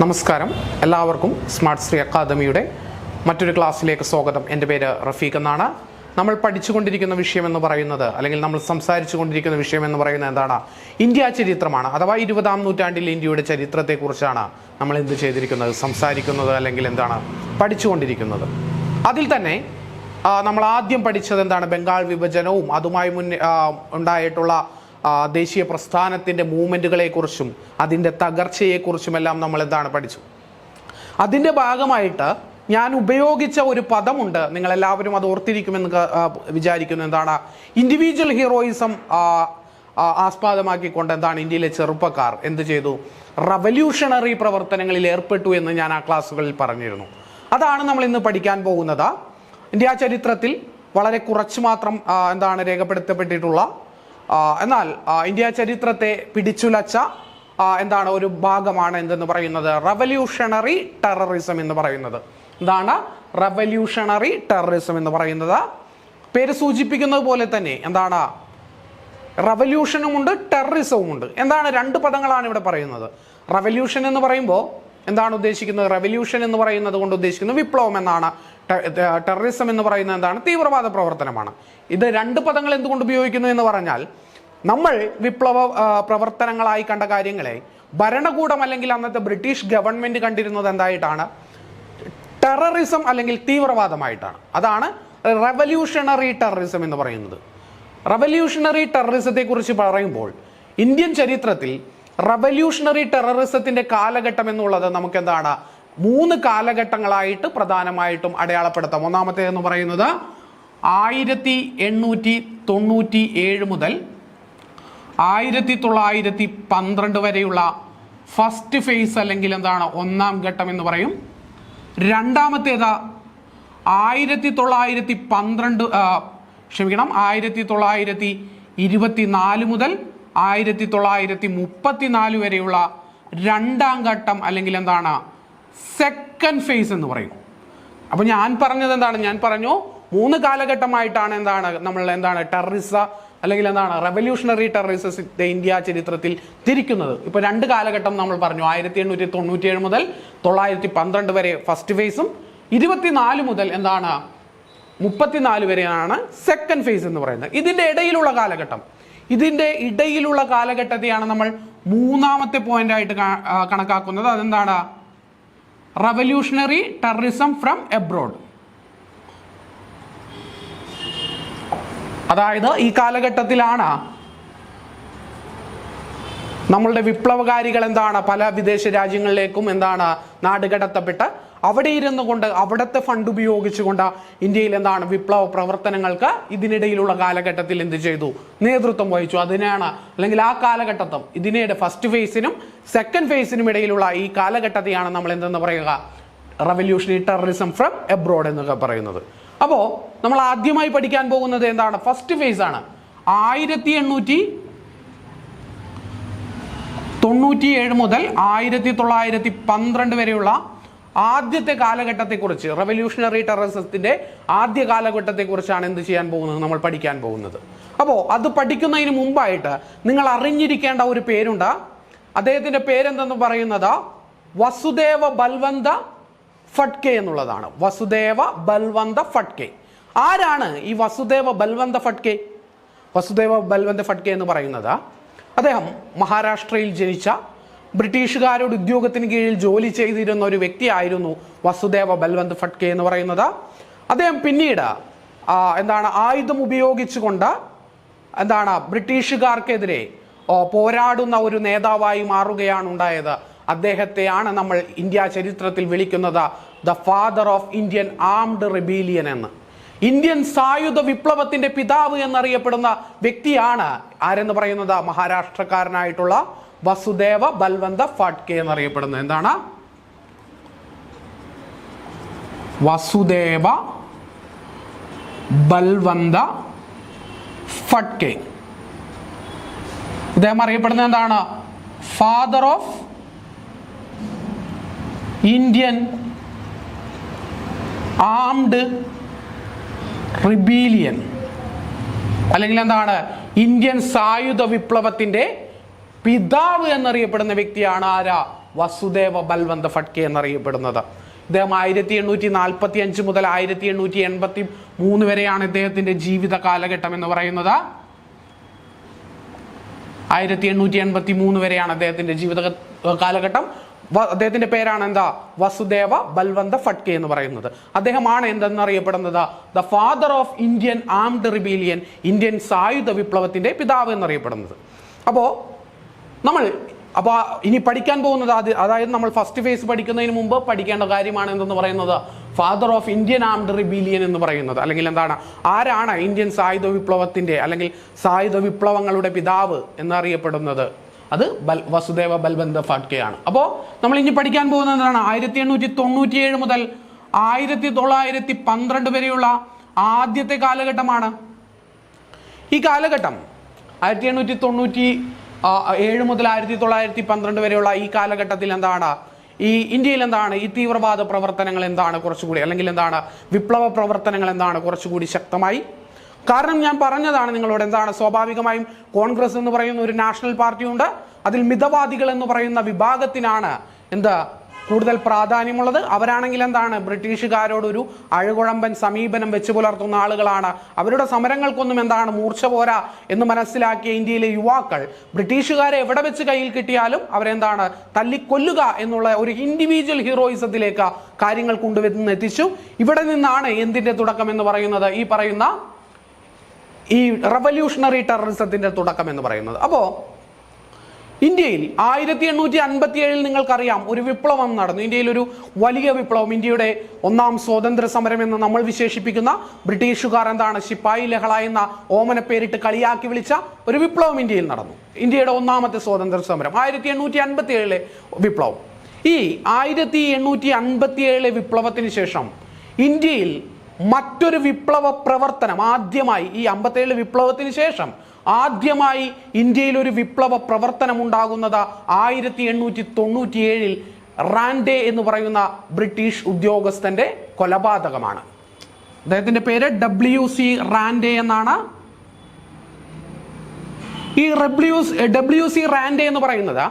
നമസ്കാരം, എല്ലാവർക്കും സ്മാർട്ട് ശ്രീ അക്കാദമിയുടെ മറ്റൊരു ക്ലാസ്സിലേക്ക് സ്വാഗതം. എൻ്റെ പേര് റഫീഖ് എന്നാണ്. നമ്മൾ പഠിച്ചുകൊണ്ടിരിക്കുന്ന വിഷയം എന്ന് പറയുന്നത്, അല്ലെങ്കിൽ നമ്മൾ സംസാരിച്ചു കൊണ്ടിരിക്കുന്ന വിഷയം എന്ന് പറയുന്നത് എന്താണ്? ഇന്ത്യ ചരിത്രമാണ്. അഥവാ 20-ാം നൂറ്റാണ്ടിൽ ഇന്ത്യയുടെ ചരിത്രത്തെക്കുറിച്ചാണ് നമ്മൾ എന്ത് ചെയ്തിരിക്കുന്നത്, സംസാരിക്കുന്നത്, അല്ലെങ്കിൽ എന്താണ് പഠിച്ചുകൊണ്ടിരിക്കുന്നത്. അതിൽ തന്നെ നമ്മൾ ആദ്യം പഠിച്ചത് എന്താണ്? ബംഗാൾ വിഭജനവും അതുമായി ഉണ്ടായിട്ടുള്ള ദേശീയ പ്രസ്ഥാനത്തിൻ്റെ മൂവ്മെൻറ്റുകളെക്കുറിച്ചും അതിൻ്റെ തകർച്ചയെക്കുറിച്ചുമെല്ലാം നമ്മൾ എന്താണ് പഠിച്ചു. അതിൻ്റെ ഭാഗമായിട്ട് ഞാൻ ഉപയോഗിച്ച ഒരു പദമുണ്ട്, നിങ്ങളെല്ലാവരും അത് ഓർത്തിരിക്കുമെന്ന് വിചാരിക്കുന്നു. എന്താണ്? ഇൻഡിവിജ്വൽ ഹീറോയിസം ആസ്പദമാക്കിക്കൊണ്ട് എന്താണ് ഇന്ത്യയിലെ ചെറുപ്പക്കാർ എന്ത് ചെയ്തു? റവല്യൂഷണറി പ്രവർത്തനങ്ങളിൽ ഏർപ്പെട്ടു എന്ന് ഞാൻ ആ ക്ലാസ്സുകളിൽ പറഞ്ഞിരുന്നു. അതാണ് നമ്മൾ ഇന്ന് പഠിക്കാൻ പോകുന്നത്. ഇന്ത്യ ചരിത്രത്തിൽ വളരെ കുറച്ച് മാത്രം എന്താണ് രേഖപ്പെടുത്തപ്പെട്ടിട്ടുള്ള, എന്നാൽ ഇന്ത്യ ചരിത്രത്തെ പിടിച്ചുലച്ച എന്താണ് ഒരു ഭാഗമാണ് എന്തെന്ന് പറയുന്നത്? റവല്യൂഷണറി ടെററിസം എന്ന് പറയുന്നത്. എന്താണ് റവല്യൂഷണറി ടെററിസം എന്ന് പറയുന്നത്? പേര് സൂചിപ്പിക്കുന്നത് പോലെ തന്നെ എന്താണ്? റവല്യൂഷനും ഉണ്ട്, ടെററിസവും ഉണ്ട്. എന്താണ്? രണ്ട് പദങ്ങളാണ് ഇവിടെ പറയുന്നത്. റവല്യൂഷൻ എന്ന് പറയുമ്പോൾ എന്താണ് ഉദ്ദേശിക്കുന്നത്? റവല്യൂഷൻ എന്ന് പറയുന്നത് കൊണ്ട് ഉദ്ദേശിക്കുന്നത് വിപ്ലവം എന്നാണ്. ടെററിസം എന്ന് പറയുന്നത് എന്താണ്? തീവ്രവാദ പ്രവർത്തനമാണ്. ഇത് രണ്ട് പദങ്ങൾ എന്തുകൊണ്ട് ഉപയോഗിക്കുന്നു എന്ന് പറഞ്ഞാൽ, നമ്മൾ വിപ്ലവ പ്രവർത്തനങ്ങളായി കണ്ട കാര്യങ്ങളെ ഭരണകൂടം അല്ലെങ്കിൽ അന്നത്തെ ബ്രിട്ടീഷ് ഗവൺമെന്റ് കണ്ടിരുന്നത് എന്തായിട്ടാണ്? ടെററിസം അല്ലെങ്കിൽ തീവ്രവാദമായിട്ടാണ്. അതാണ് റവല്യൂഷണറി ടെററിസം എന്ന് പറയുന്നത്. റവല്യൂഷണറി ടെററിസത്തെ കുറിച്ച് പറയുമ്പോൾ ഇന്ത്യൻ ചരിത്രത്തിൽ റവല്യൂഷണറി ടെററിസത്തിന്റെ കാലഘട്ടം എന്നുള്ളത് നമുക്ക് എന്താണ്? 3 കാലഘട്ടങ്ങളായിട്ട് പ്രധാനമായിട്ടും അടയാളപ്പെടുത്താം. ഒന്നാമത്തേതെന്ന് പറയുന്നത് 1897 മുതൽ 1912 വരെയുള്ള ഫസ്റ്റ് ഫേസ് അല്ലെങ്കിൽ എന്താണ് ഒന്നാം ഘട്ടം എന്ന് പറയും. രണ്ടാമത്തേത് 1924 മുതൽ 1934 വരെയുള്ള രണ്ടാം ഘട്ടം അല്ലെങ്കിൽ എന്താണ് സെക്കൻഡ് ഫേസ് എന്ന് പറയും. അപ്പൊ ഞാൻ പറഞ്ഞത് എന്താണ്? ഞാൻ പറഞ്ഞു 3 കാലഘട്ടമായിട്ടാണ് എന്താണ് നമ്മൾ എന്താണ് ടെററിസ അല്ലെങ്കിൽ എന്താണ് റവല്യൂഷണറി ടെററിസത്തെ ഇന്ത്യ ചരിത്രത്തിൽ തിരിക്കുന്നത്. ഇപ്പൊ 2 കാലഘട്ടം നമ്മൾ പറഞ്ഞു. 1897 മുതൽ 1912 വരെ ഫസ്റ്റ് ഫേസും 24 മുതൽ എന്താണ് 34 വരെയാണ് സെക്കൻഡ് ഫേസ് എന്ന് പറയുന്നത്. ഇതിന്റെ ഇടയിലുള്ള കാലഘട്ടത്തെയാണ് നമ്മൾ മൂന്നാമത്തെ പോയിന്റ് ആയിട്ട് കണക്കാക്കുന്നത്. അതെന്താണ്? Revolutionary terrorism from abroad. അതായത് ഈ കാലഘട്ടത്തിലാണ് നമ്മളുടെ വിപ്ലവകാരികൾ എന്താണ് പല വിദേശ രാജ്യങ്ങളിലേക്കും എന്താണ് നാടുകടത്തപ്പെട്ട് അവിടെ ഇരുന്നു കൊണ്ട് അവിടുത്തെ ഫണ്ട് ഉപയോഗിച്ചുകൊണ്ട് ഇന്ത്യയിൽ എന്താണ് വിപ്ലവ പ്രവർത്തനങ്ങൾക്ക് ഇതിനിടയിലുള്ള കാലഘട്ടത്തിൽ എന്ത് ചെയ്തു? നേതൃത്വം വഹിച്ചു. അതിനാണ് അല്ലെങ്കിൽ ആ കാലഘട്ടത്തും ഇതിനിടെ ഫസ്റ്റ് ഫേസിനും സെക്കൻഡ് ഫേസിനും ഇടയിലുള്ള ഈ കാലഘട്ടത്തെയാണ് നമ്മൾ എന്തെന്ന് പറയുക? റവല്യൂഷണറി ടെററിസം ഫ്രം എബ്രോഡ് എന്നൊക്കെ പറയുന്നത്. അപ്പോൾ നമ്മൾ ആദ്യമായി പഠിക്കാൻ പോകുന്നത് എന്താണ്? ഫസ്റ്റ് ഫേസ് ആണ്. 1897 മുതൽ 1912 വരെയുള്ള ആദ്യത്തെ കാലഘട്ടത്തെക്കുറിച്ച്, റവല്യൂഷണറി ടെററിസത്തിന്റെ ആദ്യ കാലഘട്ടത്തെക്കുറിച്ചാണ് എന്ത് ചെയ്യാൻ പോകുന്നത്? നമ്മൾ പഠിക്കാൻ പോകുന്നത്. അപ്പോൾ അത് പഠിക്കുന്നതിന് മുമ്പായിട്ട് നിങ്ങൾ അറിഞ്ഞിരിക്കേണ്ട ഒരു പേരുണ്ട്. അദ്ദേഹത്തിന്റെ പേരെന്തെന്ന് പറയുന്നത് വസുദേവ ബൽവന്ത ഫഡ്കെ എന്നുള്ളതാണ്. വസുദേവ ബൽവന്ത ഫഡ്കെ. ആരാണ് ഈ വസുദേവ ബൽവന്ത ഫഡ്കെ? വസുദേവ ബൽവന്ത ഫഡ്കെ എന്ന് പറയുന്നത് അദ്ദേഹം മഹാരാഷ്ട്രയിൽ ജനിച്ച ബ്രിട്ടീഷുകാരുടെ ഉദ്യോഗത്തിന് കീഴിൽ ജോലി ചെയ്തിരുന്ന ഒരു വ്യക്തിയായിരുന്നു വസുദേവ ബൽവന്ത് ഫഡ്കെ എന്ന് പറയുന്നത്. അദ്ദേഹം പിന്നീട് എന്താണ് ആയുധം ഉപയോഗിച്ചുകൊണ്ട് എന്താണ് ബ്രിട്ടീഷുകാർക്കെതിരെ പോരാടുന്ന ഒരു നേതാവായി മാറുകയാണ് ഉണ്ടായത്. അദ്ദേഹത്തെയാണ് നമ്മൾ ഇന്ത്യ ചരിത്രത്തിൽ വിളിക്കുന്നത് the father of Indian armed rebellion എന്ന്. ഇന്ത്യൻ സായുധ വിപ്ലവത്തിന്റെ പിതാവ് എന്നറിയപ്പെടുന്ന വ്യക്തിയാണ് ആരെന്ന് പറയുന്നത്? മഹാരാഷ്ട്രക്കാരനായിട്ടുള്ള വസുദേവ ബൽവന്ത ഫഡ്കെ എന്നറിയപ്പെടുന്നത്. എന്താണ്? വസുദേവ ബൽവന്ത ഫഡ്കെ. ഇദ്ദേഹം അറിയപ്പെടുന്നത് എന്താണ്? ഫാദർ ഓഫ് ഇന്ത്യൻ ആംഡ് റിബീലിയൻ, അല്ലെങ്കിൽ എന്താണ് ഇന്ത്യൻ സായുധ വിപ്ലവത്തിന്റെ പിതാവ് എന്നറിയപ്പെടുന്ന വ്യക്തിയാണ് ആരാ? വസുദേവ ബൽവന്ത് ഫഡ്കെ എന്നറിയപ്പെടുന്നത്. ഇദ്ദേഹം 1845 മുതൽ 1883 വരെയാണ് ഇദ്ദേഹത്തിന്റെ ജീവിത കാലഘട്ടം എന്ന് പറയുന്നത്. 1883 വരെയാണ് അദ്ദേഹത്തിന്റെ ജീവിത കാലഘട്ടം. അദ്ദേഹത്തിന്റെ പേരാണ് എന്താ? വസുദേവ ബൽവന്ത് ഫഡ്കെ എന്ന് പറയുന്നത്. അദ്ദേഹമാണ് എന്തെന്നറിയപ്പെടുന്നത്? The father of Indian armed rebellion, Indian സായുധ വിപ്ലവത്തിന്റെ പിതാവ് എന്നറിയപ്പെടുന്നത്. അപ്പോൾ ഇനി പഠിക്കാൻ പോകുന്നത് അതായത് നമ്മൾ ഫസ്റ്റ് ഫേസ് പഠിക്കുന്നതിന് മുമ്പ് പഠിക്കേണ്ട കാര്യമാണ് എന്തെന്ന് പറയുന്നത്, father of Indian armed rebellion എന്ന് പറയുന്നത്. അല്ലെങ്കിൽ എന്താണ്, ആരാണ് ഇന്ത്യൻ സായുധ വിപ്ലവത്തിന്റെ അല്ലെങ്കിൽ സായുധ വിപ്ലവങ്ങളുടെ പിതാവ് എന്നറിയപ്പെടുന്നത്? അത് വസുദേവ ബൽവന്ത് ഫഡ്കെ ആണ്. അപ്പോൾ നമ്മൾ ഇനി പഠിക്കാൻ പോകുന്നത് എന്താണ്? 1897 മുതൽ 1912 വരെയുള്ള ആദ്യത്തെ കാലഘട്ടമാണ്. ഈ കാലഘട്ടം 1897 മുതൽ 1912 വരെയുള്ള ഈ കാലഘട്ടത്തിൽ എന്താണ്, ഈ ഇന്ത്യയിൽ എന്താണ് ഈ തീവ്രവാദ പ്രവർത്തനങ്ങൾ എന്താണ് കുറച്ചുകൂടി, അല്ലെങ്കിൽ എന്താണ് വിപ്ലവ പ്രവർത്തനങ്ങൾ എന്താണ് കുറച്ചുകൂടി ശക്തമായി. കാരണം ഞാൻ പറഞ്ഞതാണ് നിങ്ങളോട്, എന്താണ് സ്വാഭാവികമായും കോൺഗ്രസ് എന്ന് പറയുന്ന ഒരു നാഷണൽ പാർട്ടിയുണ്ട്. അതിൽ മിതവാദികൾ എന്ന് പറയുന്ന വിഭാഗത്തിനാണ് എന്താ കൂടുതൽ പ്രാധാന്യമുള്ളത്. അവരാണെങ്കിൽ എന്താണ് ബ്രിട്ടീഷുകാരോടൊരു അഴകുഴമ്പൻ സമീപനം വെച്ച് പുലർത്തുന്ന ആളുകളാണ്. അവരുടെ സമരങ്ങൾക്കൊന്നും എന്താണ് മൂർച്ച പോരാ എന്ന് മനസ്സിലാക്കിയ ഇന്ത്യയിലെ യുവാക്കൾ ബ്രിട്ടീഷുകാരെ എവിടെ വെച്ച് കയ്യിൽ കിട്ടിയാലും അവരെന്താണ് തല്ലിക്കൊല്ലുക എന്നുള്ള ഒരു ഇൻഡിവിജ്വൽ ഹീറോയിസത്തിലേക്ക് കാര്യങ്ങൾ കൊണ്ടുവന്ന് എത്തിച്ചു. ഇവിടെ നിന്നാണ് എന്തിന്റെ തുടക്കം എന്ന് പറയുന്നത്, ഈ പറയുന്ന ഈ റവല്യൂഷണറി ടെററിസത്തിന്റെ തുടക്കം എന്ന് പറയുന്നത്. അപ്പോൾ ഇന്ത്യയിൽ 1857 നിങ്ങൾക്കറിയാം ഒരു വിപ്ലവം നടന്നു. ഇന്ത്യയിൽ ഒരു വലിയ വിപ്ലവം, ഇന്ത്യയുടെ ഒന്നാം സ്വാതന്ത്ര്യ സമരം എന്ന് നമ്മൾ വിശേഷിപ്പിക്കുന്ന ബ്രിട്ടീഷുകാർ എന്താണ് ശിപ്പായി ലഹള എന്ന ഓമന പേരിട്ട് കളിയാക്കി വിളിച്ച ഒരു വിപ്ലവം ഇന്ത്യയിൽ നടന്നു. ഇന്ത്യയുടെ ഒന്നാമത്തെ സ്വാതന്ത്ര്യ സമരം 1857 വിപ്ലവം. ഈ 1857 വിപ്ലവത്തിന് ശേഷം ഇന്ത്യയിൽ മറ്റൊരു വിപ്ലവ പ്രവർത്തനം ആദ്യമായി, ഈ 57 വിപ്ലവത്തിന് ശേഷം ആദ്യമായി ഇന്ത്യയിൽ ഒരു വിപ്ലവ പ്രവർത്തനം ഉണ്ടാകുന്നത് 1897 റാൻഡെ എന്ന് പറയുന്ന ബ്രിട്ടീഷ് ഉദ്യോഗസ്ഥന്റെ കൊലപാതകമാണ്. അദ്ദേഹത്തിന്റെ പേര് WC റാൻഡെ എന്നാണ്. ഈ WC റാൻഡെ എന്ന് പറയുന്നത്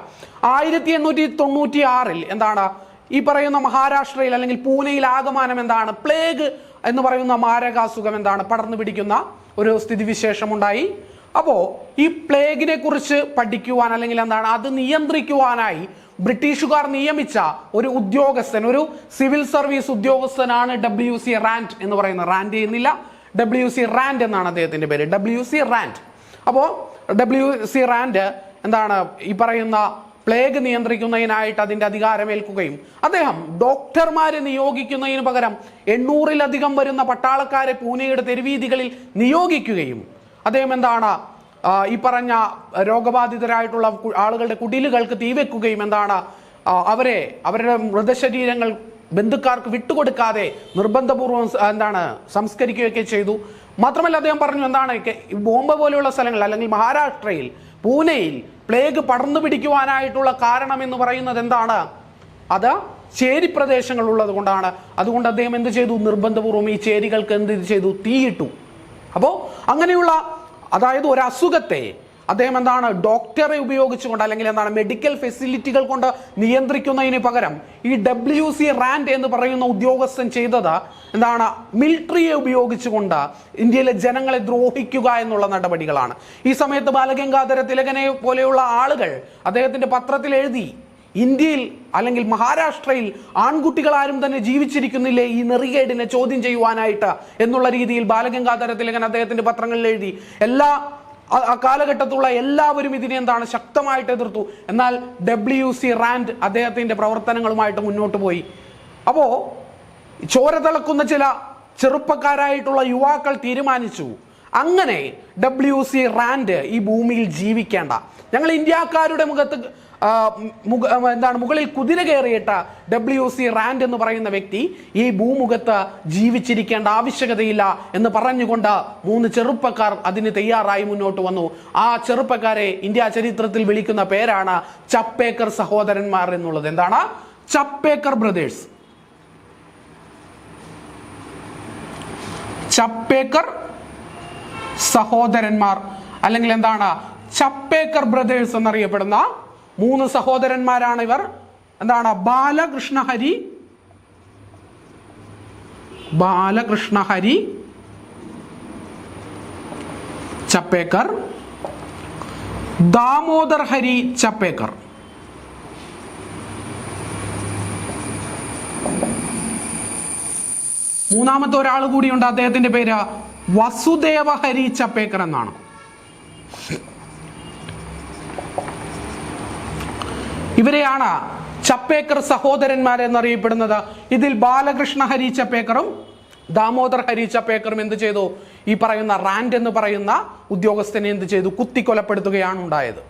1896 എന്താണ് ഈ പറയുന്ന മഹാരാഷ്ട്രയിൽ അല്ലെങ്കിൽ പൂനെയിൽ ആകമാനം എന്താണ് പ്ലേഗ് എന്ന് പറയുന്ന മാരകാസുഖം എന്താണ് പടർന്നു പിടിക്കുന്ന ഒരു സ്ഥിതിവിശേഷം ഉണ്ടായി. അപ്പോൾ ഈ പ്ലേഗിനെ കുറിച്ച് പഠിക്കുവാൻ അല്ലെങ്കിൽ എന്താണ് അത് നിയന്ത്രിക്കുവാനായി ബ്രിട്ടീഷുകാർ നിയമിച്ച ഒരു ഉദ്യോഗസ്ഥൻ, ഒരു സിവിൽ സർവീസ് ഉദ്യോഗസ്ഥനാണ് WC റാൻഡ് എന്ന് പറയുന്നത്. റാൻഡ് എന്നില്ല, WC റാൻഡ് എന്നാണ് അദ്ദേഹത്തിന്റെ പേര്, WC റാൻഡ്. അപ്പോൾ WC റാൻഡ് എന്താണ് ഈ പറയുന്ന പ്ലേഗ് നിയന്ത്രിക്കുന്നതിനായിട്ട് അതിന്റെ അധികാരമേൽക്കുകയും അദ്ദേഹം ഡോക്ടർമാരെ നിയോഗിക്കുന്നതിന് പകരം 800-ലധികം വരുന്ന പട്ടാളക്കാരെ പൂനെയുടെ തെരുവീതികളിൽ നിയോഗിക്കുകയും അദ്ദേഹം എന്താണ് ഈ പറഞ്ഞ രോഗബാധിതരായിട്ടുള്ള ആളുകളുടെ കുടിലുകൾക്ക് തീവെക്കുകയും എന്താണ് അവരുടെ മൃതശരീരങ്ങൾ ബന്ധുക്കാർക്ക് വിട്ടുകൊടുക്കാതെ നിർബന്ധപൂർവ്വം എന്താണ് സംസ്കരിക്കുകയൊക്കെ ചെയ്തു. മാത്രമല്ല അദ്ദേഹം പറഞ്ഞു എന്താണ് ബോംബെ പോലെയുള്ള സ്ഥലങ്ങൾ അല്ലെങ്കിൽ മഹാരാഷ്ട്രയിൽ പൂനെയിൽ പ്ലേഗ് പടർന്നു പിടിക്കുവാനായിട്ടുള്ള കാരണം എന്ന് പറയുന്നത് എന്താണ്, അത് ചേരി പ്രദേശങ്ങൾ ഉള്ളത് കൊണ്ടാണ്. അതുകൊണ്ട് അദ്ദേഹം എന്ത് ചെയ്തു, നിർബന്ധപൂർവ്വം ഈ ചേരികൾക്ക് എന്ത് ചെയ്തു, തീയിട്ടു. അപ്പോൾ അങ്ങനെയുള്ള അതായത് ഒരു അസുഖത്തെ അദ്ദേഹം എന്താണ് ഡോക്ടറെ ഉപയോഗിച്ചുകൊണ്ട് അല്ലെങ്കിൽ എന്താണ് മെഡിക്കൽ ഫെസിലിറ്റികൾ കൊണ്ട് നിയന്ത്രിക്കുന്നതിന് പകരം ഈ WC റാൻഡ് എന്ന് പറയുന്ന ഉദ്യോഗസ്ഥൻ ചെയ്തത് എന്താണ് മിലിറ്ററിയെ ഉപയോഗിച്ചുകൊണ്ട് ഇന്ത്യയിലെ ജനങ്ങളെ ദ്രോഹിക്കുക എന്നുള്ള നടപടികളാണ്. ഈ സമയത്ത് ബാലഗംഗാധര തിലകനെ പോലെയുള്ള ആളുകൾ അദ്ദേഹത്തിന്റെ പത്രത്തിൽ എഴുതി, ഇന്ത്യയിൽ അല്ലെങ്കിൽ മഹാരാഷ്ട്രയിൽ ആൺകുട്ടികൾ ആരും തന്നെ ജീവിച്ചിരിക്കുന്നില്ലേ ഈ നെറികേടിനെ ചോദ്യം ചെയ്യുവാനായിട്ട് എന്നുള്ള രീതിയിൽ ബാലഗംഗാധര തിലകൻ അദ്ദേഹത്തിന്റെ പത്രങ്ങളിൽ എഴുതി. ആ കാലഘട്ടത്തുള്ള എല്ലാവരും ഇതിനെ എന്താണ് ശക്തമായിട്ട് എതിർത്തു. എന്നാൽ WC റാൻഡ് അദ്ദേഹത്തിന്റെ പ്രവർത്തനങ്ങളുമായിട്ട് മുന്നോട്ട് പോയി. അപ്പോ ചോര തിളക്കുന്ന ചില ചെറുപ്പക്കാരായിട്ടുള്ള യുവാക്കൾ തീരുമാനിച്ചു, അങ്ങനെ WC റാൻഡ് ഈ ഭൂമിയിൽ ജീവിക്കേണ്ട, ഞങ്ങൾ ഇന്ത്യക്കാരുടെ മുകളിൽ കുതിര കയറിയിട്ട WC റാൻഡ് എന്ന് പറയുന്ന വ്യക്തി ഈ ഭൂമുഖത്ത് ജീവിച്ചിരിക്കേണ്ട ആവശ്യകതയില്ല എന്ന് പറഞ്ഞുകൊണ്ട് 3 ചെറുപ്പക്കാർ അതിന് തയ്യാറായി മുന്നോട്ട് വന്നു. ആ ചെറുപ്പക്കാരെ ഇന്ത്യ ചരിത്രത്തിൽ വിളിക്കുന്ന പേരാണ് ചപ്പേക്കർ സഹോദരന്മാർ എന്നുള്ളത്. എന്താണ് ചപ്പേക്കർ ബ്രദേഴ്സ്? ചപ്പേക്കർ സഹോദരന്മാർ അല്ലെങ്കിൽ എന്താണ് ചപ്പേക്കർ ബ്രദേഴ്സ് എന്നറിയപ്പെടുന്ന 3 സഹോദരന്മാരാണ് ഇവർ. എന്താണ് ബാലകൃഷ്ണ ഹരി ചപ്പേക്കർ, ദാമോദർ ഹരി ചപ്പേക്കർ. മൂന്നാമത്തെ ഒരാൾ കൂടിയുണ്ട്, അദ്ദേഹത്തിന്റെ പേര് വസുദേവ ഹരി ചപ്പേക്കർ എന്നാണ്. ഇവരെയാണ് ചപ്പേക്കർ സഹോദരന്മാർ എന്നറിയപ്പെടുന്നത്. ഇതിൽ ബാലകൃഷ്ണ ഹരി ചപ്പേക്കറും ദാമോദർ ഹരി ചപ്പേക്കറും എന്ത് ചെയ്തു? ഈ പറയുന്ന റാൻഡ് എന്ന് പറയുന്ന ഉദ്യോഗസ്ഥനെ എന്ത് ചെയ്തു? കുത്തിക്കൊലപ്പെടുത്തുകയാണ് ഉണ്ടായത്.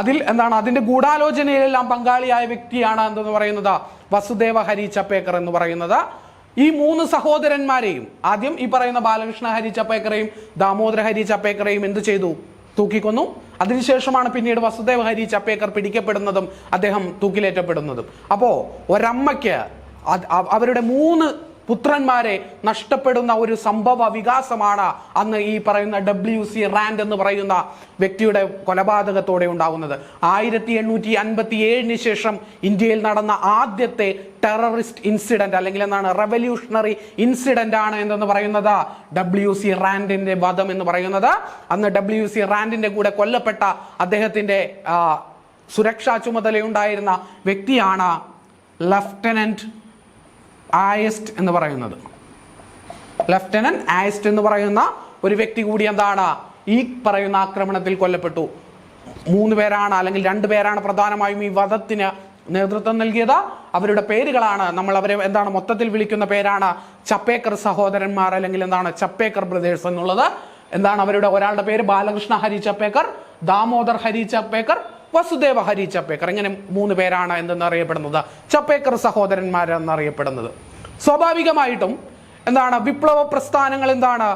അതിൽ എന്താണ് അതിന്റെ ഗൂഢാലോചനയിലെല്ലാം പങ്കാളിയായ വ്യക്തിയാണ് എന്തെന്ന് പറയുന്നത് വസുദേവ ഹരി ചപ്പേക്കർ എന്ന് പറയുന്നത്. ഈ മൂന്ന് സഹോദരന്മാരെയും, ആദ്യം ഈ പറയുന്ന ബാലകൃഷ്ണ ഹരി ചപ്പേക്കറേയും ദാമോദര ഹരി ചപ്പേക്കറേയും എന്ത് ചെയ്തു? തൂക്കിക്കൊന്നു. അതിനുശേഷമാണ് പിന്നീട് വസുദേവ ഹരി ചപ്പേക്കർ പിടിക്കപ്പെടുന്നതും അദ്ദേഹം തൂക്കിലേറ്റപ്പെടുന്നതും. അപ്പോ ഒരമ്മയ്ക്ക് അവരുടെ 3 പുത്രന്മാരെ നഷ്ടപ്പെടുന്ന ഒരു സംഭവ വികാസമാണ് അന്ന് ഈ പറയുന്ന WC റാൻഡ് എന്ന് പറയുന്ന വ്യക്തിയുടെ കൊലപാതകത്തോടെ ഉണ്ടാകുന്നത്. 1857 ശേഷം ഇന്ത്യയിൽ നടന്ന ആദ്യത്തെ ടെററിസ്റ്റ് ഇൻസിഡന്റ് അല്ലെങ്കിൽ എന്താണ് റെവല്യൂഷണറി ഇൻസിഡന്റ് ആണ് എന്തെന്ന് പറയുന്നത് WC റാൻഡിന്റെ വധം എന്ന് പറയുന്നത്. അന്ന് WC റാൻഡിന്റെ കൂടെ കൊല്ലപ്പെട്ട അദ്ദേഹത്തിന്റെ സുരക്ഷാ ചുമതലയുണ്ടായിരുന്ന വ്യക്തിയാണ് ലഫ്റ്റനന്റ് ആയസ്റ്റ് എന്ന് പറയുന്നത്. ലഫ്റ്റനന്റ് ആയസ്റ്റ് എന്ന് പറയുന്ന ഒരു വ്യക്തി കൂടി എന്താണ് ഈ പറയുന്ന ആക്രമണത്തിൽ കൊല്ലപ്പെട്ടു. 3 പേരാണ് അല്ലെങ്കിൽ 2 പേരാണ് പ്രധാനമായും ഈ വധത്തിന് നേതൃത്വം നൽകിയത്. അവരുടെ പേരുകളാണ് നമ്മൾ അവരെ എന്താണ് മൊത്തത്തിൽ വിളിക്കുന്ന പേരാണ് ചപ്പേക്കർ സഹോദരന്മാർ അല്ലെങ്കിൽ എന്താണ് ചപ്പേക്കർ ബ്രദേഴ്സ് എന്നുള്ളത്. എന്താണ് അവരുടെ ഒരാളുടെ പേര് ബാലകൃഷ്ണ ഹരി ചപ്പേക്കർ, ദാമോദർ ഹരി ചപ്പേക്കർ, വസുദേവ ഹരി ചപ്പേക്കർ. ഇങ്ങനെ 3 പേരാണ് എന്തെന്നറിയപ്പെടുന്നത് ചപ്പേക്കർ സഹോദരന്മാർ എന്നറിയപ്പെടുന്നത്. സ്വാഭാവികമായിട്ടും എന്താണ് വിപ്ലവ പ്രസ്ഥാനങ്ങൾ എന്താണ്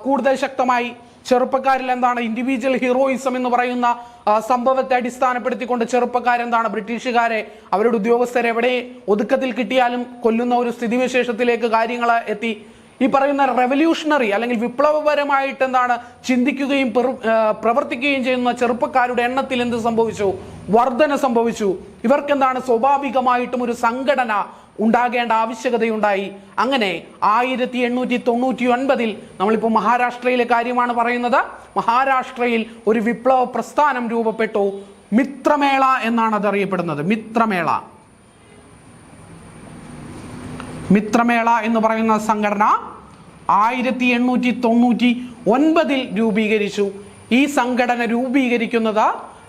കൂടുതൽ ശക്തമായി ചെറുപ്പക്കാരിൽ എന്താണ് ഇൻഡിവിജ്വൽ ഹീറോയിസം എന്ന് പറയുന്ന സംഭവത്തെ അടിസ്ഥാനപ്പെടുത്തിക്കൊണ്ട് ചെറുപ്പക്കാരെന്താണ് ബ്രിട്ടീഷുകാരെ അവരുടെ ഉദ്യോഗസ്ഥരെ എവിടെ ഒതുക്കത്തിൽ കിട്ടിയാലും കൊല്ലുന്ന ഒരു സ്ഥിതിവിശേഷത്തിലേക്ക് കാര്യങ്ങൾ എത്തി. ഈ പറയുന്ന റെവല്യൂഷണറി അല്ലെങ്കിൽ വിപ്ലവപരമായിട്ട് എന്താണ് ചിന്തിക്കുകയും പ്രവർത്തിക്കുകയും ചെയ്യുന്ന ചെറുപ്പക്കാരുടെ എണ്ണത്തിൽ എന്ത് സംഭവിച്ചു? വർധന സംഭവിച്ചു. ഇവർക്ക് എന്താണ് സ്വാഭാവികമായിട്ടും ഒരു സംഘടന ഉണ്ടാകേണ്ട ആവശ്യകതയുണ്ടായി. അങ്ങനെ 1899 നമ്മളിപ്പോൾ മഹാരാഷ്ട്രയിലെ കാര്യമാണ് പറയുന്നത്. മഹാരാഷ്ട്രയിൽ ഒരു വിപ്ലവ പ്രസ്ഥാനം രൂപപ്പെട്ടു. മിത്രമേള എന്നാണ് അത് അറിയപ്പെടുന്നത്. മിത്രമേള എന്ന് പറയുന്ന സംഘടന 1899 രൂപീകരിച്ചു. ഈ സംഘടന രൂപീകരിക്കുന്നത്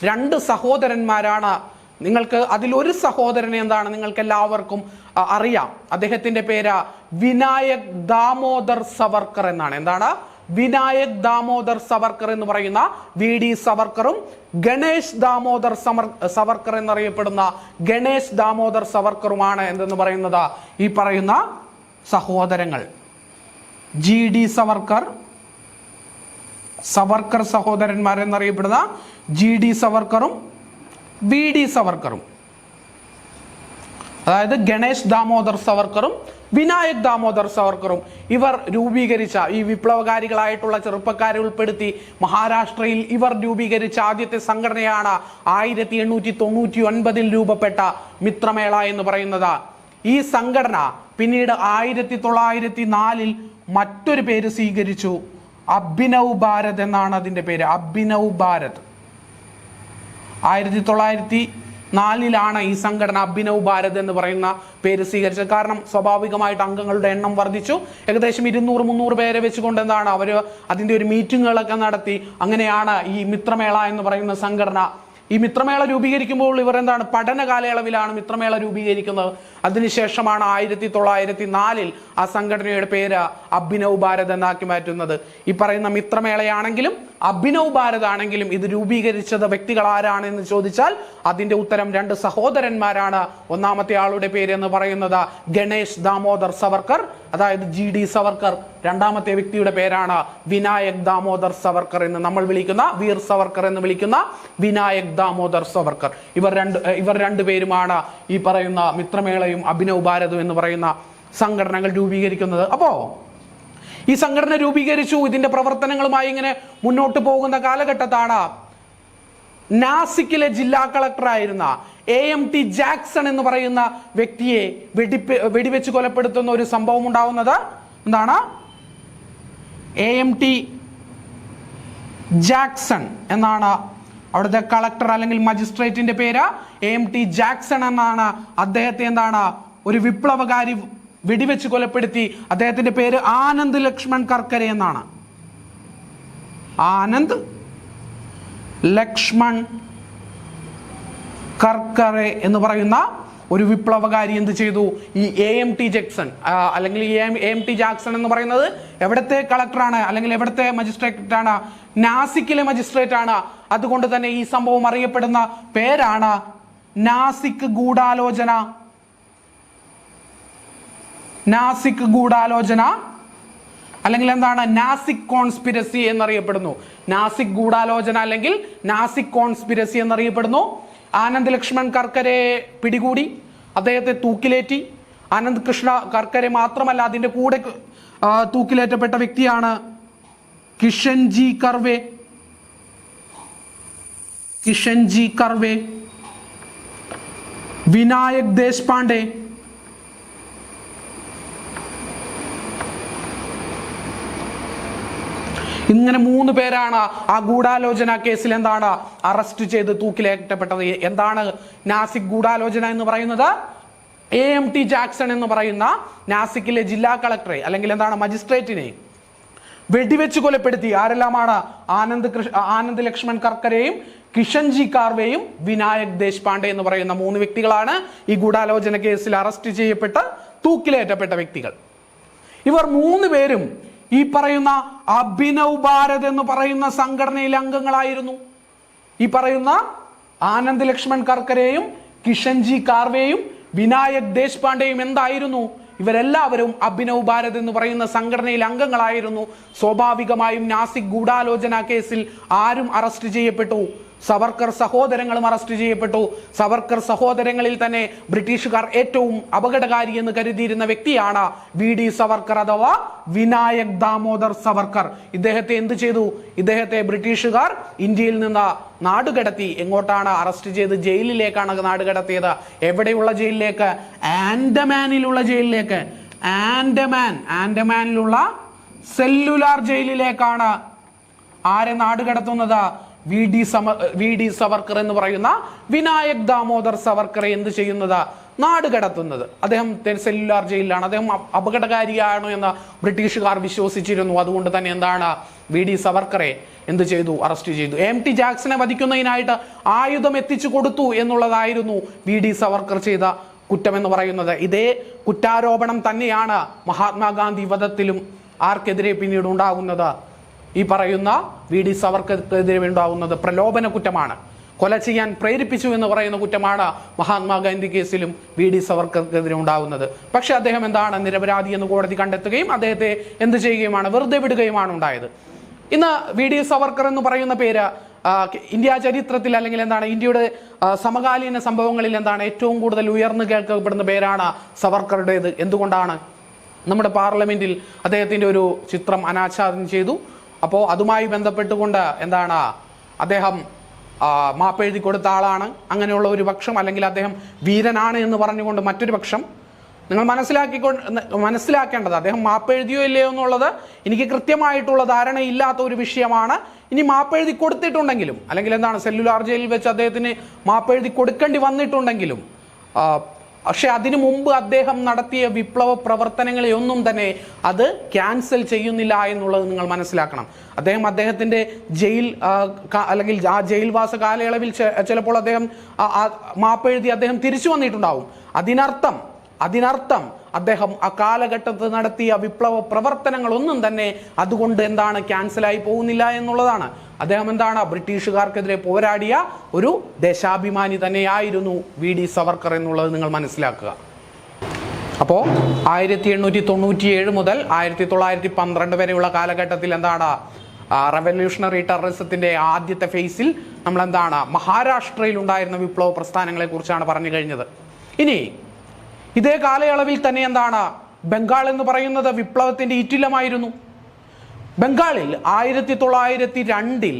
2 സഹോദരന്മാരാണ്. നിങ്ങൾക്ക് അതിലൊരു സഹോദരനെ എന്താണ് നിങ്ങൾക്ക് എല്ലാവർക്കും അറിയാം. അദ്ദേഹത്തിന്റെ പേര് വിനായക് ദാമോദർ സവർക്കർ എന്നാണ്. എന്താണ് വിനായക് ദാമോദർ സവർക്കർ എന്ന് പറയുന്ന VD സവർക്കറും ഗണേഷ് ദാമോദർ സവർക്കർ എന്നറിയപ്പെടുന്ന ഗണേഷ് ദാമോദർ സവർക്കറുമാണ് എന്തെന്ന് പറയുന്നത് ഈ പറയുന്ന സഹോദരങ്ങൾ. GD സവർക്കർ സഹോദരന്മാരെന്നറിയപ്പെടുന്ന GD സവർക്കറും VD സവർക്കറും, അതായത് ഗണേഷ് ദാമോദർ സവർക്കറും വിനായക് ദാമോദർ സവർക്കറും ഇവർ രൂപീകരിച്ച ഈ വിപ്ലവകാരികളായിട്ടുള്ള ചെറുപ്പക്കാരെ ഉൾപ്പെടുത്തി മഹാരാഷ്ട്രയിൽ ഇവർ രൂപീകരിച്ച ആദ്യത്തെ സംഘടനയാണ് 1899 രൂപപ്പെട്ട മിത്രമേള എന്ന് പറയുന്നത്. ഈ സംഘടന പിന്നീട് 1904 മറ്റൊരു പേര് സ്വീകരിച്ചു. അഭിനവ് ഭാരത് എന്നാണ് അതിന്റെ പേര്. അഭിനവ് ഭാരത്. 1904 ഈ സംഘടന അഭിനവ് ഭാരത് എന്ന് പറയുന്ന പേര് സ്വീകരിച്ചത്. കാരണം സ്വാഭാവികമായിട്ട് അംഗങ്ങളുടെ എണ്ണം വർദ്ധിച്ചു. ഏകദേശം 200-300 പേരെ വെച്ചുകൊണ്ട് എന്താണ് അവര് അതിന്റെ ഒരു മീറ്റിങ്ങുകളൊക്കെ നടത്തി. അങ്ങനെയാണ് ഈ മിത്രമേള എന്ന് പറയുന്ന സംഘടന. ഈ മിത്രമേള രൂപീകരിക്കുമ്പോൾ ഇവർ എന്താണ് പഠന കാലയളവിലാണ് മിത്രമേള രൂപീകരിക്കുന്നത്. അതിനുശേഷമാണ് 1904 ആ സംഘടനയുടെ പേര് അഭിനവ് ഭാരത് എന്നാക്കി മാറ്റുന്നത്. ഈ പറയുന്ന മിത്രമേളയാണെങ്കിലും അഭിനവ് ഭാരത് ആണെങ്കിലും ഇത് രൂപീകരിച്ചത് വ്യക്തികൾ ആരാണ് എന്ന് ചോദിച്ചാൽ അതിന്റെ ഉത്തരം 2 സഹോദരന്മാരാണ്. ഒന്നാമത്തെ ആളുടെ പേര് എന്ന് പറയുന്നത് ഗണേഷ് ദാമോദർ സവർക്കർ, അതായത് GD സവർക്കർ. രണ്ടാമത്തെ വ്യക്തിയുടെ പേരാണ് വിനായക് ദാമോദർ സവർക്കർ എന്ന് നമ്മൾ വിളിക്കുന്ന വീർ സവർക്കർ എന്ന് വിളിക്കുന്ന വിനായക് ദാമോദർ സവർക്കർ. ഇവർ രണ്ടുപേരുമാണ് ഈ പറയുന്ന മിത്രമേളയും അഭിനവ് ഭാരതും എന്ന് പറയുന്ന സംഘടനകൾ രൂപീകരിക്കുന്നത്. അപ്പോ ഈ സംഘടന രൂപീകരിച്ചു. ഇതിന്റെ പ്രവർത്തനങ്ങളുമായി ഇങ്ങനെ മുന്നോട്ട് പോകുന്ന കാലഘട്ടത്താണ് നാസിക്കിലെ ജില്ലാ കളക്ടറായിരുന്ന AMT ജാക്സൺ എന്ന് പറയുന്ന വ്യക്തിയെ വെടിവെച്ച് കൊലപ്പെടുത്തുന്ന ഒരു സംഭവം ഉണ്ടാവുന്നത്? എന്താണ്? AMT ജാക്സൺ എന്നാണ് അവിടുത്തെ കളക്ടർ അല്ലെങ്കിൽ മജിസ്ട്രേറ്റിന്റെ പേര്. AMT ജാക്സൺ എന്നാണ്. അദ്ദേഹത്തെ എന്താണ് ഒരു വിപ്ലവകാരി വെടിവെച്ച് കൊലപ്പെടുത്തി. അദ്ദേഹത്തിന്റെ പേര് ആനന്ദ് ലക്ഷ്മൺ കർക്കരെ എന്നാണ്. ആനന്ദ് ലക്ഷ്മൺ കർക്കറെ എന്ന് പറയുന്ന ഒരു വിപ്ലവകാരി എന്ത് ചെയ്തു? ഈ AMT ജാക്സൺ അല്ലെങ്കിൽ AMT ജാക്സൺ എന്ന് പറയുന്നത് എവിടത്തെ കളക്ടറാണ് അല്ലെങ്കിൽ എവിടത്തെ മജിസ്ട്രേറ്റ് ആണ്? നാസിക്കിലെ മജിസ്ട്രേറ്റ് ആണ്. അതുകൊണ്ട് തന്നെ ഈ സംഭവം അറിയപ്പെടുന്ന പേരാണ് നാസിക് ഗൂഢാലോചന. നാസിക് ഗൂഢാലോചന അല്ലെങ്കിൽ എന്താണ്? നാസിക് കോൺസ്പിരസി എന്നറിയപ്പെടുന്നു. നാസിക് ഗൂഢാലോചന അല്ലെങ്കിൽ നാസിക് കോൺസ്പിരസി എന്നറിയപ്പെടുന്നു. ആനന്ദ് ലക്ഷ്മൺ കർക്കരെ പിടികൂടി, അദ്ദേഹത്തെ തൂക്കിലേറ്റി. ആനന്ദ് കൃഷ്ണ കർക്കരെ മാത്രമല്ല, അതിന്റെ കൂടെ തൂക്കിലേറ്റപ്പെട്ട വ്യക്തിയാണ് കിഷൻജി കർവേ. കിഷൻജി കർവേ, വിനായക് ദേശ്പാണ്ഡെ, ഇങ്ങനെ 3 പേരാണ് ആ ഗൂഢാലോചന കേസിൽ എന്താണ് അറസ്റ്റ് ചെയ്ത് തൂക്കിലേറ്റപ്പെട്ടത്. എന്താണ് നാസിക് ഗൂഢാലോചന എന്ന് പറയുന്നത്? AMT ജാക്സൺ എന്ന് പറയുന്ന നാസിക്കിലെ ജില്ലാ കളക്ടറെ അല്ലെങ്കിൽ എന്താണ് മജിസ്ട്രേറ്റിനെ വെടിവെച്ച് കൊലപ്പെടുത്തി. ആരെല്ലാമാണ്? ആനന്ദ് ലക്ഷ്മൺ കർക്കരെയും കിഷൻജി കാർവേയും വിനായക് ദേശ്പാണ്ഡെ എന്ന് പറയുന്ന 3 വ്യക്തികളാണ് ഈ ഗൂഢാലോചന കേസിൽ അറസ്റ്റ് ചെയ്യപ്പെട്ട് തൂക്കിലേറ്റപ്പെട്ട വ്യക്തികൾ. ഇവർ 3 പേരും ഈ പറയുന്ന അഭിനവ് ഭാരത് എന്ന് പറയുന്ന സംഘടനയിലെ അംഗങ്ങളായിരുന്നു. ഈ പറയുന്ന ആനന്ദ് ലക്ഷ്മൺ കർക്കരെയും കിഷൻജി കാർവേയും വിനായക് ദേശ്പാണ്ഡെയും എന്തായിരുന്നു? ഇവരെല്ലാവരും അഭിനവ് ഭാരത് എന്ന് പറയുന്ന സംഘടനയിലെ അംഗങ്ങളായിരുന്നു. സ്വാഭാവികമായും നാസിക് ഗൂഢാലോചന കേസിൽ ആരും അറസ്റ്റ് ചെയ്യപ്പെട്ടു? സവർക്കർ സഹോദരങ്ങളും അറസ്റ്റ് ചെയ്യപ്പെട്ടു. സവർക്കർ സഹോദരങ്ങളിൽ തന്നെ ബ്രിട്ടീഷുകാർ ഏറ്റവും അപകടകാരി എന്ന് കരുതിയിരുന്ന വ്യക്തിയാണ് VD സവർക്കർ അഥവാ വിനായക് ദാമോദർ സവർക്കർ. ഇദ്ദേഹത്തെ എന്ത് ചെയ്തു? ഇദ്ദേഹത്തെ ബ്രിട്ടീഷുകാർ ഇന്ത്യയിൽ നിന്ന് നാടുകടത്തി. എങ്ങോട്ടാണ്? അറസ്റ്റ് ചെയ്ത് ജയിലിലേക്കാണ് നാടുകടത്തിയത്. എവിടെയുള്ള ജയിലിലേക്ക്? ആൻഡമാനിലുള്ള ജയിലിലേക്ക്. ആൻഡമാനിലുള്ള സെല്ലുലാർ ജയിലിലേക്കാണ് ആരെ നാടുകടത്തുന്നത്? VD സവർക്കർ എന്ന് പറയുന്ന വിനായക് ദാമോദർ സവർക്കറെ എന്ത് ചെയ്യുന്നത്? നാടുകടത്തുന്നത്. അദ്ദേഹം സെല്ലുലാർ ജയിലിലാണ്. അദ്ദേഹം അപകടകാരിയാണ് എന്ന് ബ്രിട്ടീഷുകാർ വിശ്വസിച്ചിരുന്നു. അതുകൊണ്ട് തന്നെ എന്താണ് VD സവർക്കറെ എന്ത് ചെയ്തു? അറസ്റ്റ് ചെയ്തു. AMT ജാക്സനെ വധിക്കുന്നതിനായിട്ട് ആയുധം എത്തിച്ചു കൊടുത്തു എന്നുള്ളതായിരുന്നു VD സവർക്കർ ചെയ്ത കുറ്റം എന്ന് പറയുന്നത്. ഇതേ കുറ്റാരോപണം തന്നെയാണ് മഹാത്മാഗാന്ധി വധത്തിലും ആർക്കെതിരെ പിന്നീട് ഉണ്ടാകുന്നത്? ഈ പറയുന്ന VD സവർക്കർക്കെതിരെ ഉണ്ടാകുന്നത് പ്രലോഭന കുറ്റമാണ്. കൊല ചെയ്യാൻ പ്രേരിപ്പിച്ചു എന്ന് പറയുന്ന കുറ്റമാണ് മഹാത്മാഗാന്ധി കേസിലും VD സവർക്കർക്കെതിരെ ഉണ്ടാകുന്നത്. പക്ഷെ അദ്ദേഹം എന്താണ്? നിരപരാധി എന്ന് കോടതി കണ്ടെത്തുകയും അദ്ദേഹത്തെ എന്ത് ചെയ്യുകയുമാണ്? വെറുതെ വിടുകയുമാണ് ഉണ്ടായത്. ഇന്ന് VD സവർക്കർ എന്ന് പറയുന്ന പേര് ഇന്ത്യ ചരിത്രത്തിൽ അല്ലെങ്കിൽ എന്താണ് ഇന്ത്യയുടെ സമകാലീന സംഭവങ്ങളിൽ എന്താണ് ഏറ്റവും കൂടുതൽ ഉയർന്നു കേൾക്കപ്പെടുന്ന പേരാണ് സവർക്കറുടേത്. എന്തുകൊണ്ടാണ്? നമ്മുടെ പാർലമെന്റിൽ അദ്ദേഹത്തിന്റെ ഒരു ചിത്രം അനാച്ഛാദനം ചെയ്തു. അപ്പോൾ അതുമായി ബന്ധപ്പെട്ടുകൊണ്ട് എന്താണ് അദ്ദേഹം മാപ്പെഴുതി കൊടുത്ത ആളാണ് അങ്ങനെയുള്ള ഒരു പക്ഷം, അല്ലെങ്കിൽ അദ്ദേഹം വീരനാണ് എന്ന് പറഞ്ഞുകൊണ്ട് മറ്റൊരു പക്ഷം. നിങ്ങൾ മനസ്സിലാക്കേണ്ടത് അദ്ദേഹം മാപ്പെഴുതിയോ ഇല്ലയോ എന്നുള്ളത് എനിക്ക് കൃത്യമായിട്ടുള്ള ധാരണയില്ലാത്ത ഒരു വിഷയമാണ്. ഇനി മാപ്പെഴുതി കൊടുത്തിട്ടുണ്ടെങ്കിലും അല്ലെങ്കിൽ എന്താണ് സെല്ലുലാർ ജയിലിൽ വെച്ച് അദ്ദേഹത്തിന് മാപ്പെഴുതി കൊടുക്കേണ്ടി വന്നിട്ടുണ്ടെങ്കിലും പക്ഷെ അതിനു മുമ്പ് അദ്ദേഹം നടത്തിയ വിപ്ലവ പ്രവർത്തനങ്ങളെ ഒന്നും തന്നെ അത് ക്യാൻസൽ ചെയ്യുന്നില്ല എന്നുള്ളത് നിങ്ങൾ മനസ്സിലാക്കണം. അദ്ദേഹത്തിന്റെ ജയിൽ അല്ലെങ്കിൽ ആ ജയിൽവാസ കാലയളവിൽ ചിലപ്പോൾ അദ്ദേഹം മാപ്പെഴുതി അദ്ദേഹം തിരിച്ചു വന്നിട്ടുണ്ടാവും. അതിനർത്ഥം അദ്ദേഹം ആ കാലഘട്ടത്തിൽ നടത്തിയ വിപ്ലവ പ്രവർത്തനങ്ങളൊന്നും തന്നെ അതുകൊണ്ട് എന്താണ് ക്യാൻസലായി പോകുന്നില്ല എന്നുള്ളതാണ്. അദ്ദേഹം എന്താണ് ബ്രിട്ടീഷുകാർക്കെതിരെ പോരാടിയ ഒരു ദേശാഭിമാനി തന്നെയായിരുന്നു VD സവർക്കർ എന്നുള്ളത് നിങ്ങൾ മനസ്സിലാക്കുക. അപ്പോൾ 1897 മുതൽ 1912 വരെയുള്ള കാലഘട്ടത്തിൽ എന്താണ് റവല്യൂഷണറി ടെററിസത്തിന്റെ ആദ്യത്തെ ഫേസിൽ നമ്മൾ എന്താണ് മഹാരാഷ്ട്രയിൽ ഉണ്ടായിരുന്ന വിപ്ലവ പ്രസ്ഥാനങ്ങളെ കുറിച്ചാണ് പറഞ്ഞു കഴിഞ്ഞത്. ഇനി ഇതേ കാലയളവിൽ തന്നെ എന്താണ് ബംഗാൾ എന്ന് പറയുന്നത് വിപ്ലവത്തിന്റെ ഈറ്റില്ലമായിരുന്നു. ബംഗാളിൽ 1902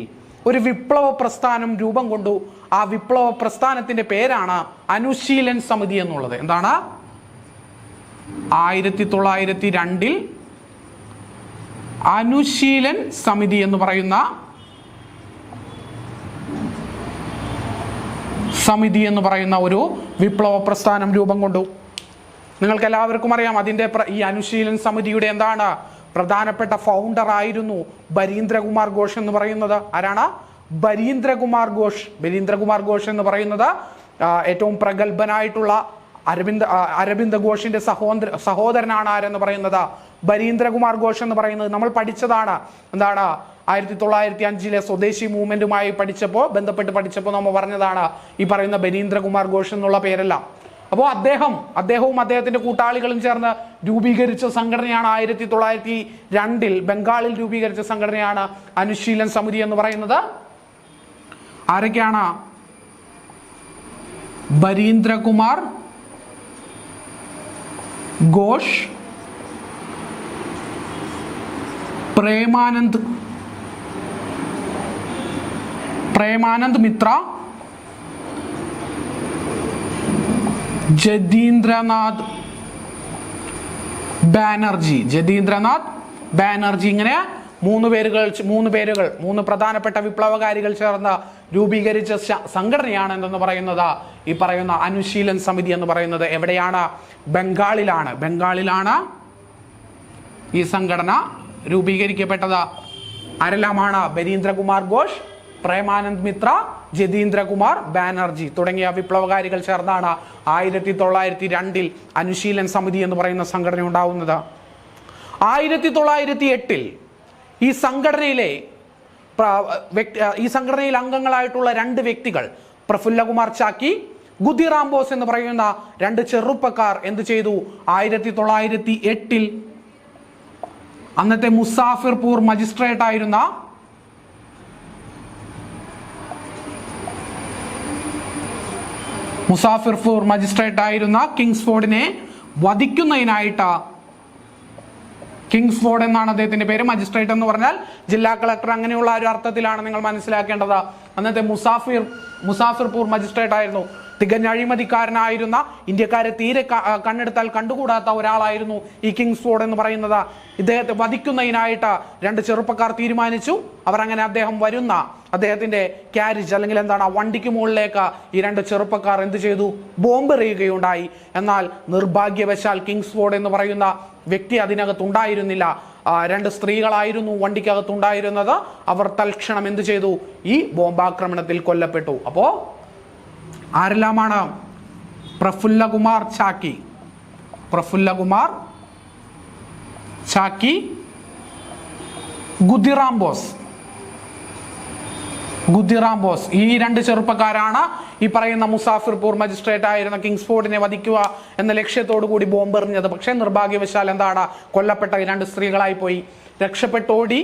ഒരു വിപ്ലവ പ്രസ്ഥാനം രൂപം കൊണ്ടു. ആ വിപ്ലവ പ്രസ്ഥാനത്തിന്റെ പേരാണ് അനുശീലൻ സമിതി എന്നുള്ളത്. എന്താണ്? 1902 അനുശീലൻ സമിതി എന്ന് പറയുന്ന ഒരു വിപ്ലവ പ്രസ്ഥാനം രൂപം കൊണ്ടു. നിങ്ങൾക്ക് എല്ലാവർക്കും അറിയാം, അതിന്റെ ഈ അനുശീലൻ സമിതിയുടെ എന്താണ് പ്രധാനപ്പെട്ട ഫൗണ്ടർ ആയിരുന്നു ബരീന്ദ്രകുമാർ ഘോഷ് എന്ന് പറയുന്നത്. ആരാണ്? ബരീന്ദ്രകുമാർ ഘോഷ് എന്ന് പറയുന്നത് ഏറ്റവും പ്രഗത്ഭനായിട്ടുള്ള അരവിന്ദ് ഘോഷിന്റെ സഹോദരനാണ് ആരെന്ന് പറയുന്നത് ബരീന്ദ്രകുമാർ ഘോഷ് എന്ന് പറയുന്നത്. നമ്മൾ പഠിച്ചതാണ്. എന്താണ്? 1905 സ്വദേശി മൂവ്മെന്റുമായി ബന്ധപ്പെട്ട് പഠിച്ചപ്പോൾ നമ്മൾ പറഞ്ഞതാണ് ഈ പറയുന്ന ബരീന്ദ്രകുമാർ ഘോഷ് എന്നുള്ള പേരെല്ലാം. അപ്പോൾ അദ്ദേഹവും അദ്ദേഹത്തിന്റെ കൂട്ടാളികളും ചേർന്ന് രൂപീകരിച്ച സംഘടനയാണ് 1902 ബംഗാളിൽ രൂപീകരിച്ച സംഘടനയാണ് അനുശീലൻ സമിതി എന്ന് പറയുന്നത്. ആരൊക്കെയാണ്? ബരീന്ദ്രകുമാർ ഘോഷ്, പ്രേമാനന്ദ് മിത്ര, ജതീന്ദ്രനാഥ് ബാനർജി, ഇങ്ങനെ മൂന്ന് പ്രധാനപ്പെട്ട വിപ്ലവകാരികൾ ചേർന്ന് രൂപീകരിച്ച സംഘടനയാണ് എന്തെന്ന് പറയുന്നത് ഈ പറയുന്ന അനുശീലൻ സമിതി എന്ന് പറയുന്നത്. എവിടെയാണ്? ബംഗാളിലാണ് ഈ സംഘടന രൂപീകരിക്കപ്പെട്ടത്. ആരെല്ലാമാണ്? ബരീന്ദ്രകുമാർ ഘോഷ്, പ്രേമാനന്ദ് മിത്ര, ജതീന്ദ്രകുമാർ ബാനർജി തുടങ്ങിയ വിപ്ലവകാരികൾ ചേർന്നാണ് 1902 അനുശീലൻ സമിതി എന്ന് പറയുന്ന സംഘടന ഉണ്ടാവുന്നത്. 1908 ഈ സംഘടനയിൽ അംഗങ്ങളായിട്ടുള്ള 2 വ്യക്തികൾ, പ്രഫുല്ലകുമാർ ചാക്കി, ഖുദിറാം ബോസ് എന്ന് പറയുന്ന 2 ചെറുപ്പക്കാർ എന്ത് ചെയ്തു? 1908 അന്നത്തെ മുസാഫിർപൂർ മജിസ്ട്രേറ്റ് ആയിരുന്ന കിങ്സ്ഫോർഡിനെ വധിക്കുന്നതിനായിട്ട്, കിങ്സ്ഫോർഡ് എന്നാണ് അദ്ദേഹത്തിന്റെ പേര്, മജിസ്ട്രേറ്റ് എന്ന് പറഞ്ഞാൽ ജില്ലാ കളക്ടർ, അങ്ങനെയുള്ള ഒരു അർത്ഥത്തിലാണ് നിങ്ങൾ മനസ്സിലാക്കേണ്ടത്. അന്നത്തെ മുസാഫിർപൂർ മജിസ്ട്രേറ്റ് ആയിരുന്നു. തികഞ്ഞ അഴിമതിക്കാരനായിരുന്ന, ഇന്ത്യക്കാരെ തീരെ കണ്ണെടുത്താൽ കണ്ടുകൂടാത്ത ഒരാളായിരുന്നു ഈ കിങ്സ്ഫോർഡ് എന്ന് പറയുന്നത്. ഇദ്ദേഹത്തെ വധിക്കുന്നതിനായിട്ട് 2 ചെറുപ്പക്കാർ തീരുമാനിച്ചു. അദ്ദേഹം വരുന്ന അദ്ദേഹത്തിന്റെ ക്യാരിജ് അല്ലെങ്കിൽ വണ്ടിക്ക് മുകളിലേക്ക് ഈ 2 ചെറുപ്പക്കാർ എന്ത് ചെയ്തു? ബോംബ് എറിയുകയുണ്ടായി. എന്നാൽ നിർഭാഗ്യവശാൽ കിങ്സ്ഫോർഡ് എന്ന് പറയുന്ന വ്യക്തി അതിനകത്തുണ്ടായിരുന്നില്ല. 2 സ്ത്രീകളായിരുന്നു വണ്ടിക്കകത്തുണ്ടായിരുന്നത്. അവർ തൽക്ഷണം എന്ത് ചെയ്തു? ഈ ബോംബാക്രമണത്തിൽ കൊല്ലപ്പെട്ടു. അപ്പോ ആരെല്ലാമാണ്? പ്രഫുല്ലകുമാർ ചാക്കി, ഖുദിറാം ബോസ് ഈ 2 ചെറുപ്പക്കാരാണ് ഈ പറയുന്ന മുസാഫിർപൂർ മജിസ്ട്രേറ്റ് ആയിരുന്ന കിങ്സ്ഫോർഡിനെ വധിക്കുക എന്ന ലക്ഷ്യത്തോടു കൂടി ബോംബെറിഞ്ഞത്. പക്ഷേ നിർഭാഗ്യവശാൽ കൊല്ലപ്പെട്ട ഈ 2 സ്ത്രീകളായി പോയി. രക്ഷപ്പെട്ടോടി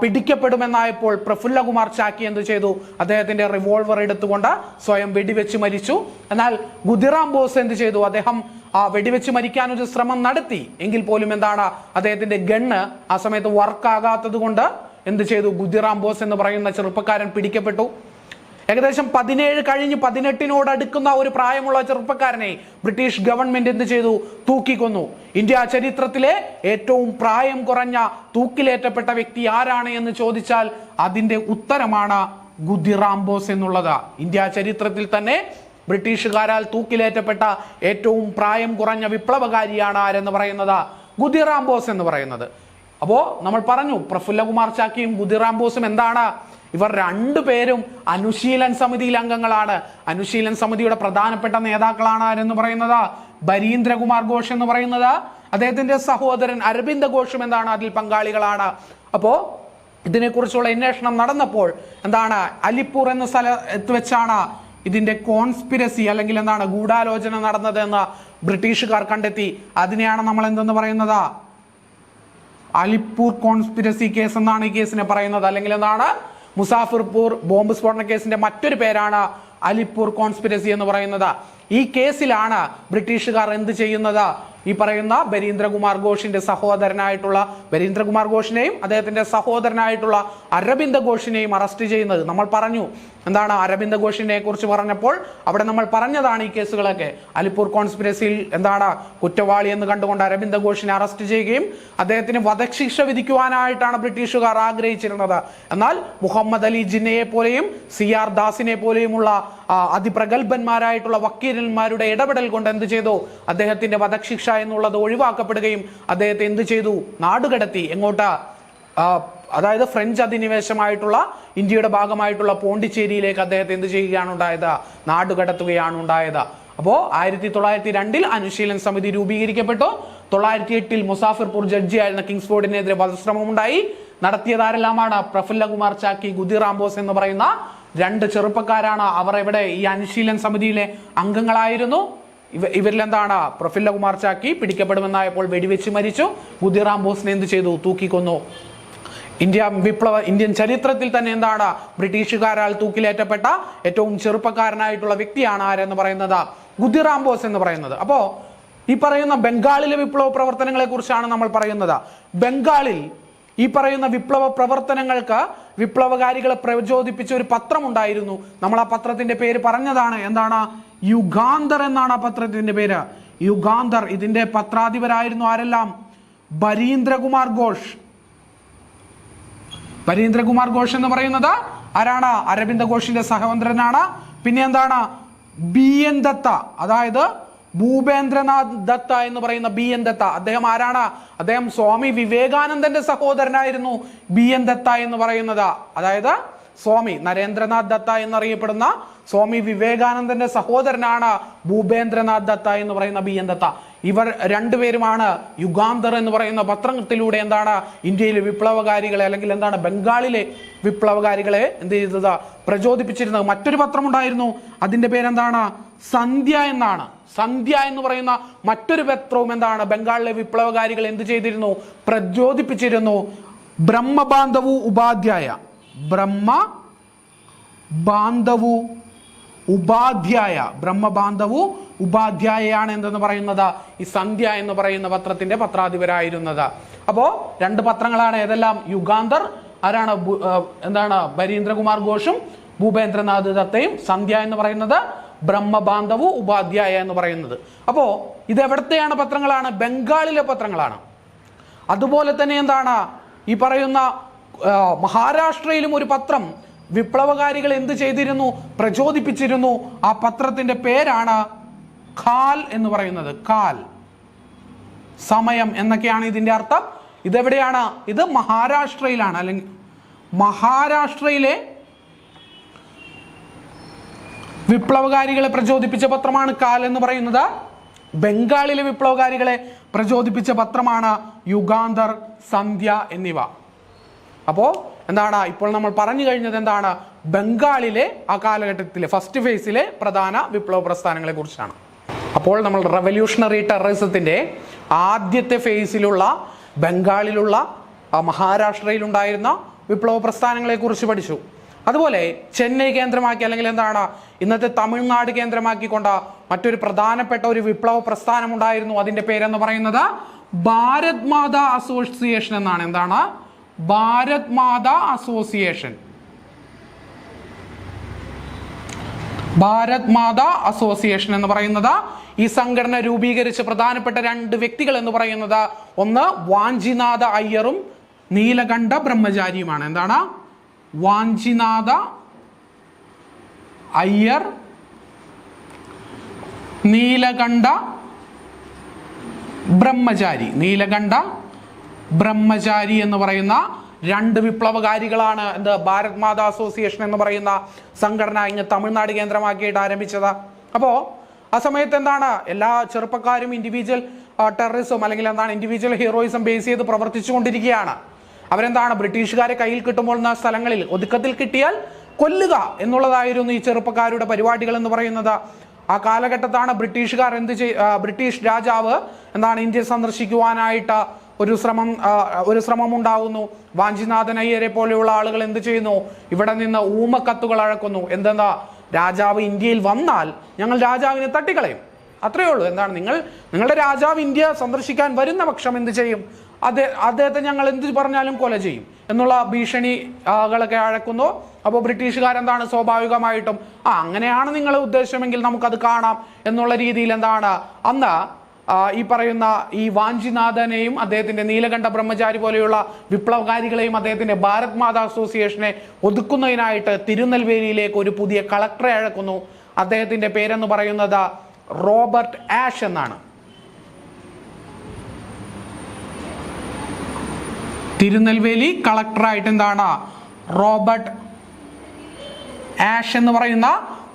പിടിക്കപ്പെടുമെന്നായപ്പോൾ പ്രഫുല്ലകുമാർ ചാക്കി എന്ത് ചെയ്തു? അദ്ദേഹത്തിന്റെ റിവോൾവർ എടുത്തുകൊണ്ട് സ്വയം വെടിവെച്ച് മരിച്ചു. എന്നാൽ ഖുദിറാം ബോസ് എന്ത് ചെയ്തു? അദ്ദേഹം വെടിവെച്ച് മരിക്കാൻ ഒരു ശ്രമം നടത്തി. എങ്കിൽ പോലും അദ്ദേഹത്തിന്റെ ഗണ്ണ് ആ സമയത്ത് വർക്ക് ആകാത്തത് കൊണ്ട് എന്ത് ചെയ്തു? ഖുദിറാം ബോസ് എന്ന് പറയുന്ന ചെറുപ്പക്കാരൻ പിടിക്കപ്പെട്ടു. ഏകദേശം 17 കഴിഞ്ഞ് 18 അടുക്കുന്ന ഒരു പ്രായമുള്ള ചെറുപ്പക്കാരനെ ബ്രിട്ടീഷ് ഗവൺമെന്റ് എന്ത് ചെയ്തു? തൂക്കിക്കൊന്നു. ഇന്ത്യ ചരിത്രത്തിലെ ഏറ്റവും പ്രായം കുറഞ്ഞ തൂക്കിലേറ്റപ്പെട്ട വ്യക്തി ആരാണ് എന്ന് ചോദിച്ചാൽ അതിന്റെ ഉത്തരമാണ് ഖുദിറാം ബോസ് എന്നുള്ളത്. ഇന്ത്യ ചരിത്രത്തിൽ തന്നെ ബ്രിട്ടീഷുകാരാൽ തൂക്കിലേറ്റപ്പെട്ട ഏറ്റവും പ്രായം കുറഞ്ഞ വിപ്ലവകാരിയാണ് ആരെന്ന് പറയുന്നത്? ഖുദിറാം ബോസ് എന്ന് പറയുന്നത്. അപ്പോ നമ്മൾ പറഞ്ഞു പ്രഫുല്ലകുമാർ ചാക്കിയും ഖുദിറാം ബോസും ഇവർ 2 പേരും അനുശീലൻ സമിതിയിൽ അംഗങ്ങളാണ്. അനുശീലൻ സമിതിയുടെ പ്രധാനപ്പെട്ട നേതാക്കളാണ് ആരെന്ന് പറയുന്നത്? ബരീന്ദ്രകുമാർ ഘോഷ് എന്ന് പറയുന്നത്, അദ്ദേഹത്തിന്റെ സഹോദരൻ അരവിന്ദ് ഘോഷും അതിൽ പങ്കാളികളാണ്. അപ്പോ ഇതിനെക്കുറിച്ചുള്ള അന്വേഷണം നടന്നപ്പോൾ അലിപ്പൂർ എന്ന സ്ഥലത്ത് വെച്ചാണ് ഇതിന്റെ കോൺസ്പിരസി അല്ലെങ്കിൽ ഗൂഢാലോചന നടന്നതെന്ന് ബ്രിട്ടീഷുകാർ കണ്ടെത്തി. അതിനെയാണ് നമ്മൾ എന്തെന്ന് പറയുന്നത്? അലിപ്പൂർ കോൺസ്പിരസി കേസ് എന്നാണ് ഈ കേസിനെ പറയുന്നത്. അല്ലെങ്കിൽ മുസാഫിർപൂർ ബോംബ് സ്ഫോടന കേസിന്റെ മറ്റൊരു പേരാണ് അലിപ്പൂർ കോൺസ്പിരസി എന്ന് പറയുന്നത്. ഈ കേസിലാണ് ബ്രിട്ടീഷുകാർ എന്ത് ചെയ്യുന്നത്? ഈ പറയുന്ന ബരീന്ദ്രകുമാർ ഘോഷിന്റെ സഹോദരനായിട്ടുള്ള ബരീന്ദ്രകുമാർ ഘോഷിനെയും അദ്ദേഹത്തിന്റെ സഹോദരനായിട്ടുള്ള അരബിന്ദ് ഘോഷിനെയും അറസ്റ്റ് ചെയ്യുന്നത്. നമ്മൾ പറഞ്ഞു എന്താണ് അരബിന്ദ് ഘോഷിനെ കുറിച്ച് പറഞ്ഞപ്പോൾ അവിടെ നമ്മൾ പറഞ്ഞതാണ് ഈ കേസുകളൊക്കെ. അലിപ്പൂർ കോൺസ്പിരസിയിൽ എന്താണ് കുറ്റവാളി എന്ന് കണ്ടുകൊണ്ട് അരബിന്ദ് ഘോഷിനെ അറസ്റ്റ് ചെയ്യുകയും അദ്ദേഹത്തിന് വധശിക്ഷ വിധിക്കുവാനായിട്ടാണ് ബ്രിട്ടീഷുകാർ ആഗ്രഹിച്ചിരുന്നത്. എന്നാൽ മുഹമ്മദ് അലി ജിന്നയെ പോലെയും CR ദാസിനെ പോലെയുമുള്ള അതിപ്രഗത്ഭന്മാരായിട്ടുള്ള വക്കീലന്മാരുടെ ഇടപെടൽ കൊണ്ട് എന്ത് ചെയ്തു, അദ്ദേഹത്തിന്റെ വധശിക്ഷ എന്നുള്ളത് ഒഴിവാക്കപ്പെടുകയും അദ്ദേഹത്തെ എന്ത് ചെയ്തു, നാടുകടത്തി. എങ്ങോട്ടാ? അതായത് ഫ്രഞ്ച് അധിനിവേശമായിട്ടുള്ള ഇന്ത്യയുടെ ഭാഗമായിട്ടുള്ള പോണ്ടിച്ചേരിയിലേക്ക് അദ്ദേഹത്തെ എന്ത് ചെയ്യുകയാണ് ഉണ്ടായത്, നാടുകടത്തുകയാണ് ഉണ്ടായത്. അപ്പോ 1902 അനുശീലൻ സമിതി രൂപീകരിക്കപ്പെട്ടു. 908 മുസാഫിർപൂർ ജഡ്ജിയായിരുന്ന കിങ്സ്ഫോർഡിനെതിരെ വധശ്രമം ഉണ്ടായി. നടത്തിയതാരെല്ലാമാണ്? പ്രഫുല്ലകുമാർ ചാക്കി, ഗുദിറാം ബോസ് എന്ന് പറയുന്ന 2 ചെറുപ്പക്കാരാണ്. അവർ ഇവിടെ ഈ അനുശീലൻ സമിതിയിലെ അംഗങ്ങളായിരുന്നു. ഇവരിൽ എന്താണ്? പ്രഫുല്ലകുമാർ ചാക്കി പിടിക്കപ്പെടുമെന്നായപ്പോൾ വെടിവെച്ച് മരിച്ചു. ഗുദിറാം ബോസിനെ എന്ത് ചെയ്തു, തൂക്കിക്കൊന്നു. ഇന്ത്യൻ ചരിത്രത്തിൽ തന്നെ എന്താണ് ബ്രിട്ടീഷുകാരാൽ തൂക്കിലേറ്റപ്പെട്ട ഏറ്റവും ചെറുപ്പക്കാരനായിട്ടുള്ള വ്യക്തിയാണ് ആരെന്ന് പറയുന്നത്, ഗുദിറാം ബോസ് എന്ന് പറയുന്നത്. അപ്പോ ഈ പറയുന്ന ബംഗാളിലെ വിപ്ലവ പ്രവർത്തനങ്ങളെ കുറിച്ചാണ് നമ്മൾ പറയുന്നത്. ബംഗാളിൽ ഈ പറയുന്ന വിപ്ലവ പ്രവർത്തനങ്ങൾക്ക് വിപ്ലവകാരികളെ പ്രചോദിപ്പിച്ച ഒരു പത്രം ഉണ്ടായിരുന്നു. നമ്മൾ ആ പത്രത്തിന്റെ പേര് പറഞ്ഞതാണ്. എന്താണ്? യുഗാന്തർ എന്നാണ് ആ പത്രത്തിന്റെ പേര്, യുഗാന്തർ. ഇതിന്റെ പത്രാധിപരായിരുന്നു ആരെല്ലാം? ബരീന്ദ്രകുമാർ ഘോഷ്. ബരീന്ദ്രകുമാർ ഘോഷ് എന്ന് പറയുന്നത് ആരാണ്? അരബിന്ദ് ഘോഷിന്റെ സഹോദരനാണ്. പിന്നെ എന്താണ്? BN ദത്ത, അതായത് ഭൂപേന്ദ്രനാഥ് ദത്ത എന്ന് പറയുന്ന BN ദത്ത. അദ്ദേഹം ആരാണ്? അദ്ദേഹം സ്വാമി വിവേകാനന്ദന്റെ സഹോദരനായിരുന്നു BN ദത്ത എന്ന് പറയുന്നത്. അതായത് സ്വാമി നരേന്ദ്രനാഥ് ദത്ത എന്നറിയപ്പെടുന്ന സ്വാമി വിവേകാനന്ദന്റെ സഹോദരനാണ് ഭൂപേന്ദ്രനാഥ് ദത്ത എന്ന് പറയുന്ന BN ദത്ത. ഇവർ രണ്ടുപേരുമാണ് യുഗാന്തർ എന്ന് പറയുന്ന പത്രത്തിലൂടെ എന്താണ് ഇന്ത്യയിലെ വിപ്ലവകാരികളെ അല്ലെങ്കിൽ എന്താണ് ബംഗാളിലെ വിപ്ലവകാരികളെ എന്ത് ചെയ്തത്, പ്രചോദിപ്പിച്ചിരുന്നത്. മറ്റൊരു പത്രമുണ്ടായിരുന്നു, അതിന്റെ പേരെന്താണ്? സന്ധ്യ എന്നാണ്. സന്ധ്യ എന്ന് പറയുന്ന മറ്റൊരു പത്രവും എന്താണ് ബംഗാളിലെ വിപ്ലവകാരികൾ എന്ത് ചെയ്തിരുന്നു, പ്രചോദിപ്പിച്ചിരുന്നു. ബ്രഹ്മബാന്ധവു ഉപാധ്യായ, ബ്രഹ്മബാന്ധവു ഉപാധ്യായയാണ് എന്തെന്ന് പറയുന്നത് ഈ സന്ധ്യ എന്ന് പറയുന്ന പത്രത്തിന്റെ പത്രാധിപരായിരുന്നത്. അപ്പോ 2 പത്രങ്ങളാണ്. ഏതെല്ലാം? യുഗാന്തർ ആരാണ്? എന്താണ്? ബരീന്ദ്രകുമാർ ഘോഷും ഭൂപേന്ദ്രനാഥ് ദത്തയും. സന്ധ്യ എന്ന് പറയുന്നത് ബ്രഹ്മബാന്ധവു ഉപാധ്യായ എന്ന് പറയുന്നത്. അപ്പോ ഇത് എവിടത്തെയാണ് പത്രങ്ങളാണ്? ബംഗാളിലെ പത്രങ്ങളാണ്. അതുപോലെ തന്നെ എന്താണ് ഈ പറയുന്ന മഹാരാഷ്ട്രയിലും ഒരു പത്രം വിപ്ലവകാരികൾ എന്ത് ചെയ്തിരുന്നു, പ്രചോദിപ്പിച്ചിരുന്നു. ആ പത്രത്തിന്റെ പേരാണ് കാൽ എന്ന് പറയുന്നത്. കാൽ, സമയം എന്നൊക്കെയാണ് ഇതിന്റെ അർത്ഥം. ഇതെവിടെയാണ്? ഇത് മഹാരാഷ്ട്രയിലാണ്. അല്ലെങ്കിൽ മഹാരാഷ്ട്രയിലെ വിപ്ലവകാരികളെ പ്രചോദിപ്പിച്ച പത്രമാണ് കാൽ എന്ന് പറയുന്നത്. ബംഗാളിലെ വിപ്ലവകാരികളെ പ്രചോദിപ്പിച്ച പത്രമാണ് യുഗാന്തർ, സന്ധ്യ എന്നിവ. അപ്പോ എന്താണ് ഇപ്പോൾ നമ്മൾ പറഞ്ഞു കഴിഞ്ഞത്? എന്താണ് ബംഗാളിലെ ആ കാലഘട്ടത്തിലെ ഫസ്റ്റ് ഫേസിലെ പ്രധാന വിപ്ലവ പ്രസ്ഥാനങ്ങളെ കുറിച്ചാണ്. അപ്പോൾ നമ്മൾ റെവല്യൂഷണറി ടെററിസത്തിന്റെ ആദ്യത്തെ ഫേസിലുള്ള ബംഗാളിലുള്ള മഹാരാഷ്ട്രയിലുണ്ടായിരുന്ന വിപ്ലവ പ്രസ്ഥാനങ്ങളെ കുറിച്ച് പഠിച്ചു. അതുപോലെ ചെന്നൈ കേന്ദ്രമാക്കി അല്ലെങ്കിൽ എന്താണ് ഇന്നത്തെ തമിഴ്നാട് കേന്ദ്രമാക്കിക്കൊണ്ട മറ്റൊരു പ്രധാനപ്പെട്ട ഒരു വിപ്ലവ പ്രസ്ഥാനം ഉണ്ടായിരുന്നു. അതിന്റെ പേരെന്ന് പറയുന്നത് ഭാരത് മാതാ അസോസിയേഷൻ എന്നാണ്. എന്താണ്? ഭാരത് മാതാ അസോസിയേഷൻ. ഭാരത് മാതാ അസോസിയേഷൻ എന്ന് പറയുന്നത് ഈ സംഘടന രൂപീകരിച്ച പ്രധാനപ്പെട്ട 2 വ്യക്തികൾ എന്ന് പറയുന്നത് ഒന്ന് വാഞ്ചിനാഥ അയ്യറും നീലകണ്ഠ ബ്രഹ്മചാരിയുമാണ്. എന്താണ്? വാഞ്ചിനാഥ അയ്യർ, നീലകണ്ഠ ബ്രഹ്മചാരി എന്ന് പറയുന്ന 2 വിപ്ലവകാരികളാണ് എന്ത് ഭാരത് മാതാ അസോസിയേഷൻ എന്ന് പറയുന്ന സംഘടന ഇങ്ങ് തമിഴ്നാട് കേന്ദ്രമാക്കിയിട്ട് ആരംഭിച്ചത്. അപ്പോ ആ സമയത്ത് എന്താണ് എല്ലാ ചെറുപ്പക്കാരും ഇൻഡിവിജ്വൽ ടെററിസം അല്ലെങ്കിൽ എന്താണ് ഇൻഡിവിജ്വൽ ഹീറോയിസം ബേസ് ചെയ്ത് പ്രവർത്തിച്ചു കൊണ്ടിരിക്കുകയാണ്. അവരെന്താണ് ബ്രിട്ടീഷുകാരെ കയ്യിൽ കിട്ടുമ്പോൾ സ്ഥലങ്ങളിൽ ഒതുക്കത്തിൽ കിട്ടിയാൽ കൊല്ലുക എന്നുള്ളതായിരുന്നു ഈ ചെറുപ്പക്കാരുടെ പരിപാടികൾ എന്ന് പറയുന്നത്. ആ കാലഘട്ടത്താണ് ബ്രിട്ടീഷുകാർ ബ്രിട്ടീഷ് രാജാവ് എന്താണ് ഇന്ത്യ സന്ദർശിക്കുവാനായിട്ട് ഒരു ശ്രമം ഉണ്ടാകുന്നു. വാഞ്ചിനാഥൻ അയ്യരെ പോലെയുള്ള ആളുകൾ എന്ത് ചെയ്യുന്നു? ഇവിടെ നിന്ന് ഊമക്കത്തുകൾ അഴക്കുന്നു. എന്തെന്നാ? രാജാവ് ഇന്ത്യയിൽ വന്നാൽ ഞങ്ങൾ രാജാവിനെ തട്ടിക്കളയും, അത്രയേ ഉള്ളൂ. എന്താണ് നിങ്ങളുടെ രാജാവ് ഇന്ത്യ സന്ദർശിക്കാൻ വരുന്ന പക്ഷം എന്ത് ചെയ്യും? അദ്ദേഹത്തെ ഞങ്ങൾ എന്ത് പറഞ്ഞാലും കൊല ചെയ്യും എന്നുള്ള ഭീഷണികളൊക്കെ അഴക്കുന്നു. അപ്പോൾ ബ്രിട്ടീഷുകാരെന്താണ് സ്വാഭാവികമായിട്ടും അങ്ങനെയാണ് നിങ്ങളെ ഉദ്ദേശമെങ്കിൽ നമുക്കത് കാണാം എന്നുള്ള രീതിയിൽ എന്താണ് അന്ന് ഈ പറയുന്ന ഈ വാഞ്ചിനാഥനെയും അദ്ദേഹത്തിന്റെ നീലകണ്ഠ ബ്രഹ്മചാരി പോലെയുള്ള വിപ്ലവകാരികളെയും അദ്ദേഹത്തിന്റെ ഭാരത് മാതാ അസോസിയേഷനെ ഒതുക്കുന്നതിനായിട്ട് തിരുനെൽവേലിയിലേക്ക് ഒരു പുതിയ കളക്ടറെ അഴക്കുന്നു. അദ്ദേഹത്തിന്റെ പേരെന്ന് പറയുന്നത് റോബർട്ട് ആഷ് എന്നാണ്. തിരുനെൽവേലി കളക്ടറായിട്ട് എന്താണ് റോബർട്ട് ആഷ് എന്ന് പറയുന്ന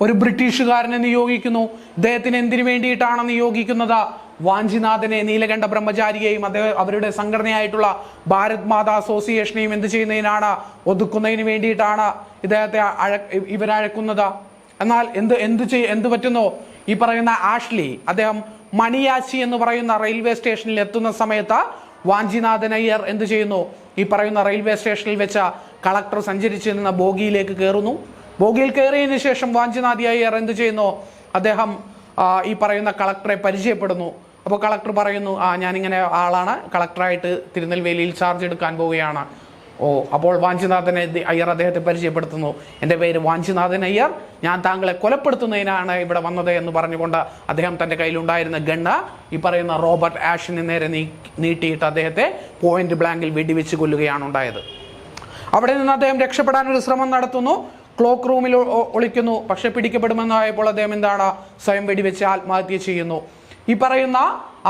ഒരു ബ്രിട്ടീഷുകാരനെ നിയോഗിക്കുന്നു. ഇദ്ദേഹത്തിന് എന്തിനു വേണ്ടിയിട്ടാണ് നിയോഗിക്കുന്നത്? വാഞ്ചിനാഥനെ, നീലകണ്ഠ ബ്രഹ്മചാരിയെയും അവരുടെ സംഘടനയായിട്ടുള്ള ഭാരത് മാതാ അസോസിയേഷനെയും എന്ത് ചെയ്യുന്നതിനാണ്? ഒതുക്കുന്നതിന് വേണ്ടിയിട്ടാണ് ഇദ്ദേഹത്തെ ഇവരഴക്കുന്നത്. എന്നാൽ എന്ത് പറ്റുന്നു? ഈ പറയുന്ന ആഷ്ലി അദ്ദേഹം മണിയാച്ചി എന്ന് പറയുന്ന റെയിൽവേ സ്റ്റേഷനിൽ എത്തുന്ന സമയത്ത് വാഞ്ചിനാഥൻ അയ്യർ എന്ത് ചെയ്യുന്നു? ഈ പറയുന്ന റെയിൽവേ സ്റ്റേഷനിൽ വെച്ച കളക്ടർ സഞ്ചരിച്ചിരുന്ന ബോഗിയിലേക്ക് കയറുന്നു. ബോഗിയിൽ കയറിയതിനു ശേഷം വാഞ്ചിനാഥി അയ്യർ എന്ത് ചെയ്യുന്നു? അദ്ദേഹം ഈ പറയുന്ന കളക്ടറെ പരിചയപ്പെടുന്നു. അപ്പോൾ കളക്ടർ പറയുന്നു, ഞാനിങ്ങനെ ആളാണ്, കളക്ടറായിട്ട് തിരുനെൽവേലിയിൽ ചാർജ് എടുക്കാൻ പോവുകയാണ്. അപ്പോൾ വാഞ്ചിനാഥൻ അയ്യർ അദ്ദേഹത്തെ പരിചയപ്പെടുത്തുന്നു. എൻ്റെ പേര് വാഞ്ചിനാഥൻ അയ്യർ, ഞാൻ താങ്കളെ കൊലപ്പെടുത്തുന്നതിനാണ് ഇവിടെ വന്നത് എന്ന് പറഞ്ഞുകൊണ്ട് അദ്ദേഹം തൻ്റെ കയ്യിലുണ്ടായിരുന്ന ഗണ്ണ് ഈ പറയുന്ന റോബർട്ട് ആഷിന് നേരെ നീട്ടിയിട്ട് അദ്ദേഹത്തെ പോയിന്റ് ബ്ലാങ്കിൽ വെടിവെച്ച് കൊല്ലുകയാണ് ഉണ്ടായത്. അവിടെ നിന്ന് അദ്ദേഹം രക്ഷപ്പെടാൻ ഒരു ശ്രമം നടത്തുന്നു. ക്ലോക്ക് റൂമിൽ ഒളിക്കുന്നു. പക്ഷെ പിടിക്കപ്പെടുമെന്നായപ്പോൾ അദ്ദേഹം എന്താണ്? സ്വയം വെടിവെച്ച് ആത്മഹത്യ ചെയ്യുന്നു. ഈ പറയുന്ന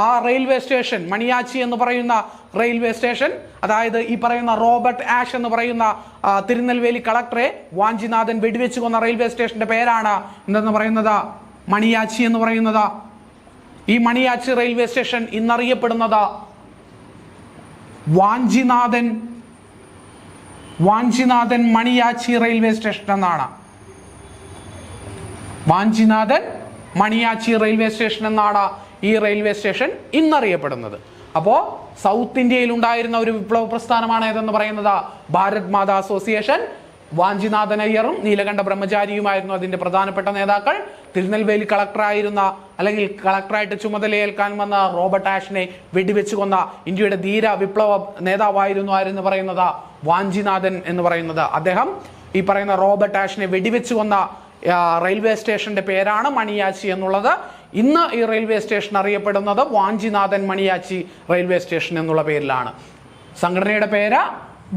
ആ റെയിൽവേ സ്റ്റേഷൻ, മണിയാച്ചി എന്ന് പറയുന്ന റെയിൽവേ സ്റ്റേഷൻ, അതായത് ഈ പറയുന്ന റോബർട്ട് ആഷ് എന്ന് പറയുന്ന തിരുനെൽവേലി കളക്ടറെ വാഞ്ചിനാഥൻ വെടിവെച്ച് കൊന്ന റെയിൽവേ സ്റ്റേഷന്റെ പേരാണ് എന്തെന്ന് പറയുന്നത്? മണിയാച്ചി എന്ന് പറയുന്നത്. ഈ മണിയാച്ചി റെയിൽവേ സ്റ്റേഷൻ ഇന്നറിയപ്പെടുന്നത് വാഞ്ചിനാഥൻ മണിയാച്ചി റെയിൽവേ സ്റ്റേഷൻ എന്നാണ്. വാഞ്ചിനാഥൻ മണിയാച്ചി റെയിൽവേ സ്റ്റേഷൻ എന്നാണ് ഈ റെയിൽവേ സ്റ്റേഷൻ ഇന്നറിയപ്പെടുന്നത്. അപ്പോൾ സൗത്ത് ഇന്ത്യയിൽ ഉണ്ടായിരുന്ന ഒരു വിപ്ലവ പ്രസ്ഥാനമാണ് ഏതെന്ന് പറയുന്നത് ഭാരത് മാതാ അസോസിയേഷൻ. വാഞ്ചിനാഥൻ അയ്യറും നീലകണ്ഠ ബ്രഹ്മചാരിയുമായിരുന്നു അതിന്റെ പ്രധാനപ്പെട്ട നേതാക്കൾ. തിരുനെൽവേലി കളക്ടറായിരുന്ന അല്ലെങ്കിൽ കളക്ടറായിട്ട് ചുമതലയേൽക്കാൻ വന്ന റോബർട്ട് ആഷിനെ വെടിവെച്ച് കൊന്ന ഇന്ത്യയുടെ ധീര വിപ്ലവ നേതാവായിരുന്നു ആരെന്ന് പറയുന്നത് വാഞ്ചിനാഥൻ എന്ന് പറയുന്നത്. അദ്ദേഹം ഈ പറയുന്ന റോബർട്ട് ആഷിനെ വെടിവെച്ച് കൊന്ന റെയിൽവേ സ്റ്റേഷന്റെ പേരാണ് മണിയാച്ചി എന്നുള്ളത്. ഇന്ന് ഈ റെയിൽവേ സ്റ്റേഷൻ അറിയപ്പെടുന്നത് വാഞ്ചിനാഥൻ മണിയാച്ചി റെയിൽവേ സ്റ്റേഷൻ എന്നുള്ള പേരിലാണ്. സംഘടനയുടെ പേര്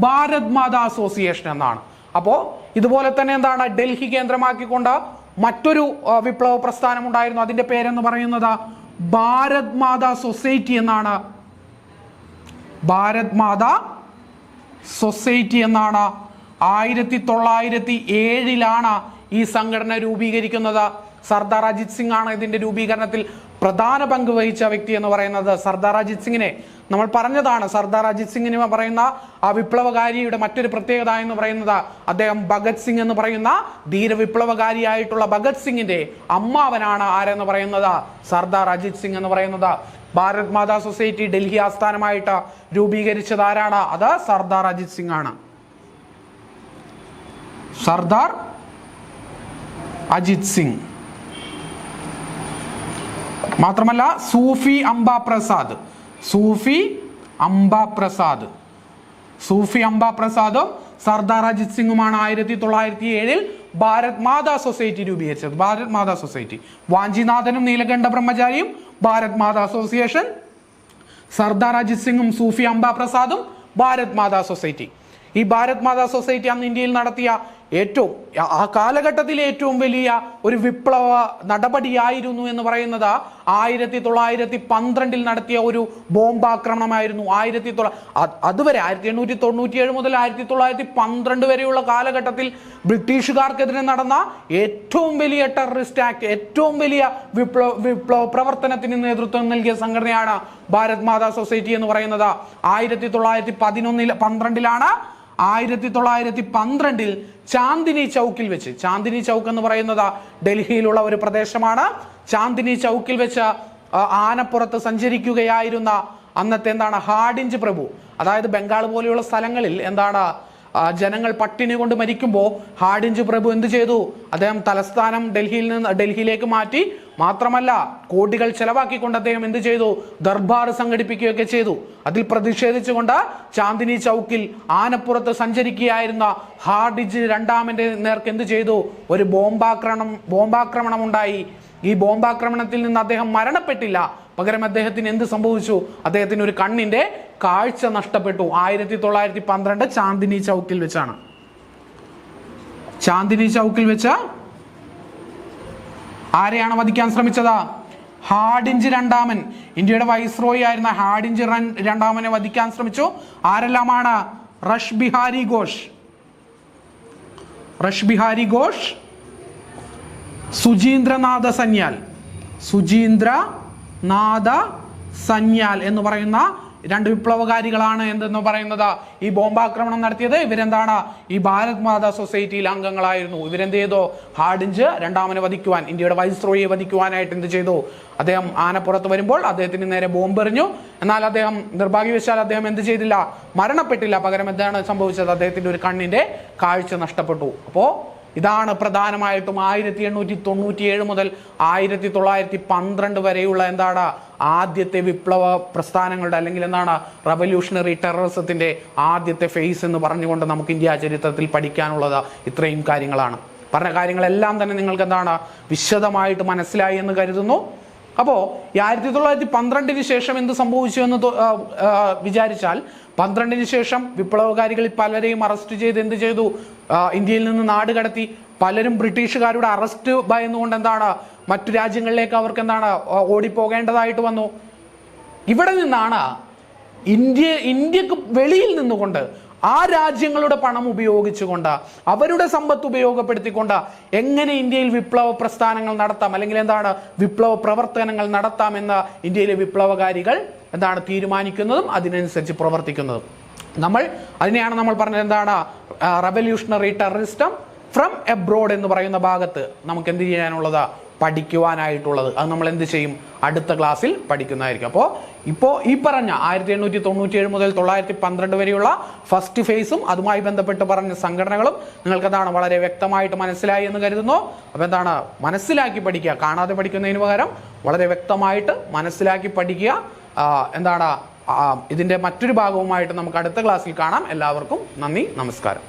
ഭാരത് മാതാ അസോസിയേഷൻ എന്നാണ്. അപ്പോൾ ഇതുപോലെ തന്നെ എന്താണ് ഡൽഹി കേന്ദ്രമാക്കിക്കൊണ്ട് മറ്റൊരു വിപ്ലവ പ്രസ്ഥാനം ഉണ്ടായിരുന്നു. അതിന്റെ പേരെന്ന് പറയുന്നത് ഭാരത് മാതാ സൊസൈറ്റി എന്നാണ്. ഭാരത് മാതാ സൊസൈറ്റി എന്നാണ്. 1907 ഈ സംഘടന രൂപീകരിക്കുന്നത്. സർദാർ അജിത് സിംഗ് ആണ് ഇതിന്റെ രൂപീകരണത്തിൽ പ്രധാന പങ്ക് വഹിച്ച വ്യക്തി എന്ന് പറയുന്നത്. സർദാർ അജിത് സിംഗിനെ നമ്മൾ പറഞ്ഞതാണ്. സർദാർ അജിത് സിംഗിന് പറയുന്ന ആ വിപ്ലവകാരിയുടെ മറ്റൊരു പ്രത്യേകത എന്ന് പറയുന്നത് അദ്ദേഹം ഭഗത് സിംഗ് എന്ന് പറയുന്ന ധീര വിപ്ലവകാരിയായിട്ടുള്ള ഭഗത് സിംഗിന്റെ അമ്മാവനാണ്. ആരെന്ന് പറയുന്നത് സർദാർ അജിത് സിംഗ് എന്ന് പറയുന്നത്. ഭാരത് മാതാ സൊസൈറ്റി ഡൽഹി ആസ്ഥാനമായിട്ട് രൂപീകരിച്ചത് ആരാണ്? അത് സർദാർ അജിത് സിംഗ് ആണ്. സർദാർ അജിത് സിംഗ്. മാത്രമല്ല സൂഫി അംബ പ്രസാദും സർദാർ അജിത് സിംഗുമാണ് 1907 ഭാരത് മാതാ സൊസൈറ്റി രൂപീകരിച്ചത്. ഭാരത് മാതാ സൊസൈറ്റി. വാഞ്ചിനാഥനും നീലകണ്ഠ ബ്രഹ്മചാരിയും ഭാരത് മാതാ അസോസിയേഷൻ, സർദാർ അജിത് സിംഗും സൂഫി അംബ പ്രസാദും ഭാരത് മാതാ സൊസൈറ്റി. ഈ ഭാരത് മാതാ സൊസൈറ്റി അന്ന് ഇന്ത്യയിൽ നടത്തിയ ആ കാലഘട്ടത്തിലെ ഏറ്റവും വലിയ ഒരു വിപ്ലവ നടപടിയായിരുന്നു എന്ന് പറയുന്നത് 1912 നടത്തിയ ഒരു ബോംബാക്രമണമായിരുന്നു. അതുവരെ 1897 മുതൽ 1912 വരെയുള്ള കാലഘട്ടത്തിൽ ബ്രിട്ടീഷുകാർക്കെതിരെ നടന്ന ഏറ്റവും വലിയ ടെററിസ്റ്റ് ആക്ട്, ഏറ്റവും വലിയ വിപ്ലവ പ്രവർത്തനത്തിന് നേതൃത്വം നൽകിയ സംഘടനയാണ് ഭാരത് മാതാ സൊസൈറ്റി എന്ന് പറയുന്നത്. 1912 ചാന്ദിനി ചൗക്കിൽ വെച്ച്, ചാന്ദിനി ചൗക്ക് എന്ന് പറയുന്നത് ഡൽഹിയിലുള്ള ഒരു പ്രദേശമാണ്. ചാന്ദിനി ചൗക്കിൽ വെച്ച് ആനപ്പുറത്ത് സഞ്ചരിക്കുകയായിരുന്ന അന്നത്തെ ഹാഡിഞ്ച് പ്രഭു, അതായത് ബംഗാൾ പോലെയുള്ള സ്ഥലങ്ങളിൽ ജനങ്ങൾ പട്ടിണി കൊണ്ട് മരിക്കുമ്പോൾ ഹാഡിഞ്ച് പ്രഭു എന്ത് ചെയ്തു? അദ്ദേഹം തലസ്ഥാനം ഡൽഹിയിലേക്ക് മാറ്റി. മാത്രമല്ല കോടികൾ ചെലവാക്കിക്കൊണ്ട് അദ്ദേഹം എന്ത് ചെയ്തു? ദർബാർ സംഘടിപ്പിക്കുകയൊക്കെ ചെയ്തു. അതിൽ പ്രതിഷേധിച്ചുകൊണ്ട് ചാന്ദിനി ചൗക്കിൽ ആനപ്പുറത്ത് സഞ്ചരിക്കുകയായിരുന്ന ഹാഡിഞ്ച് രണ്ടാമന്റെ നേർക്ക് എന്ത് ചെയ്തു? ഒരു ബോംബാക്രമണം ഉണ്ടായി. ഈ ബോംബാക്രമണത്തിൽ നിന്ന് അദ്ദേഹം മരണപ്പെട്ടില്ല. പകരം അദ്ദേഹത്തിന് എന്ത് സംഭവിച്ചു? അദ്ദേഹത്തിന് ഒരു കണ്ണിന്റെ കാഴ്ച നഷ്ടപ്പെട്ടു. 1912 ചാന്ദിനി ചൗക്കിൽ വെച്ചാണ്. ചാന്ദിനി ചൗക്കിൽ വെച്ച് ആരെയാണ് വധിക്കാൻ ശ്രമിച്ചത്? ഹാഡിഞ്ച് രണ്ടാമൻ. ഇന്ത്യയുടെ വൈസ്രോയി ആയിരുന്ന ഹാഡിഞ്ച് രണ്ടാമനെ വധിക്കാൻ ശ്രമിച്ചു. ആരെല്ലാമാണ്? റഷ് ബിഹാരി ഘോഷ്, സുചീന്ദ്രനാഥ സന്യാൽ എന്ന് പറയുന്ന രണ്ട് വിപ്ലവകാരികളാണ് എന്തെന്ന് പറയുന്നത് ഈ ബോംബാക്രമണം നടത്തിയത്. ഇവരെന്താണ്? ഈ ഭാരത് മാതാ സൊസൈറ്റിയിൽ അംഗങ്ങളായിരുന്നു. ഇവരെന്ത് ചെയ്തു? ഹാഡിഞ്ച് രണ്ടാമനെ വധിക്കുവാൻ, ഇന്ത്യയുടെ വൈസ്രോയിയെ വധിക്കുവാനായിട്ട് എന്ത് ചെയ്തു? അദ്ദേഹം ആനപ്പുറത്ത് വരുമ്പോൾ അദ്ദേഹത്തിന് നേരെ ബോംബ് എറിഞ്ഞു. എന്നാൽ അദ്ദേഹം നിർഭാഗ്യവശാൽ അദ്ദേഹം എന്ത് ചെയ്തില്ല? മരണപ്പെട്ടില്ല. പകരം എന്താണ് സംഭവിച്ചത്? അദ്ദേഹത്തിന്റെ ഒരു കണ്ണിന്റെ കാഴ്ച നഷ്ടപ്പെട്ടു. അപ്പോ ഇതാണ് പ്രധാനമായിട്ടും 1897 മുതൽ 1912 വരെയുള്ള എന്താണ് ആദ്യത്തെ വിപ്ലവ പ്രസ്ഥാനങ്ങളുടെ അല്ലെങ്കിൽ എന്താണ് റവല്യൂഷണറി ടെററിസത്തിന്റെ ആദ്യത്തെ ഫേസ് എന്ന് പറഞ്ഞുകൊണ്ട് നമുക്ക് ഇന്ത്യ ചരിത്രത്തിൽ പഠിക്കാനുള്ളത് ഇത്രയും കാര്യങ്ങളാണ്. പറഞ്ഞ കാര്യങ്ങളെല്ലാം തന്നെ നിങ്ങൾക്ക് എന്താണ് വിശദമായിട്ട് മനസ്സിലായി എന്ന് കരുതുന്നു. അപ്പോൾ ഈ 1912 ശേഷം എന്ത് സംഭവിച്ചു എന്ന് വിചാരിച്ചാൽ, 12 ശേഷം വിപ്ലവകാരികളിൽ പലരെയും അറസ്റ്റ് ചെയ്ത് എന്ത് ചെയ്തു? ഇന്ത്യയിൽ നിന്ന് നാട് കടത്തി. പലരും ബ്രിട്ടീഷുകാരുടെ അറസ്റ്റ് ഭയന്നുകൊണ്ട് എന്താണ് മറ്റു രാജ്യങ്ങളിലേക്ക് അവർക്ക് എന്താണ് ഓടിപ്പോകേണ്ടതായിട്ട് വന്നു. ഇവിടെ നിന്നാണ് ഇന്ത്യക്ക് വെളിയിൽ നിന്നുകൊണ്ട് ആ രാജ്യങ്ങളുടെ പണം ഉപയോഗിച്ചുകൊണ്ട് അവരുടെ സമ്പത്ത് ഉപയോഗപ്പെടുത്തിക്കൊണ്ട് എങ്ങനെ ഇന്ത്യയിൽ വിപ്ലവ പ്രസ്ഥാനങ്ങൾ നടത്താം അല്ലെങ്കിൽ എന്താണ് വിപ്ലവ പ്രവർത്തനങ്ങൾ നടത്താമെന്ന് ഇന്ത്യയിലെ വിപ്ലവകാരികൾ എന്താണ് തീരുമാനിക്കുന്നതും അതിനനുസരിച്ച് പ്രവർത്തിക്കുന്നതും. അതിനെയാണ് നമ്മൾ പറഞ്ഞത് എന്താണ് റവല്യൂഷണറി ടെററിസം ഫ്രം എബ്രോഡ് എന്ന് പറയുന്ന ഭാഗത്ത് നമുക്ക് എന്ത് ചെയ്യാനുള്ളത്? പഠിക്കുവാനായിട്ടുള്ളത്. അത് നമ്മൾ എന്ത് ചെയ്യും? അടുത്ത ക്ലാസ്സിൽ പഠിക്കുന്നതായിരിക്കും. ഇപ്പോൾ ഈ പറഞ്ഞ 1897 മുതൽ 1912 വരെയുള്ള ഫസ്റ്റ് ഫേസും അതുമായി ബന്ധപ്പെട്ട് പറഞ്ഞ സംഘടനകളും നിങ്ങൾക്ക് എന്താണ് വളരെ വ്യക്തമായിട്ട് മനസ്സിലായി എന്ന് കരുതുന്നു. അപ്പോൾ എന്താണ് മനസ്സിലാക്കി പഠിക്കുക, കാണാതെ പഠിക്കുന്നതിന് പകരം വളരെ വ്യക്തമായിട്ട് മനസ്സിലാക്കി പഠിക്കുക. എന്താണ് ഇതിന്റെ മറ്റൊരു ഭാഗവുമായിട്ട് നമുക്ക് അടുത്ത ക്ലാസ്സിൽ കാണാം. എല്ലാവർക്കും നന്ദി, നമസ്കാരം.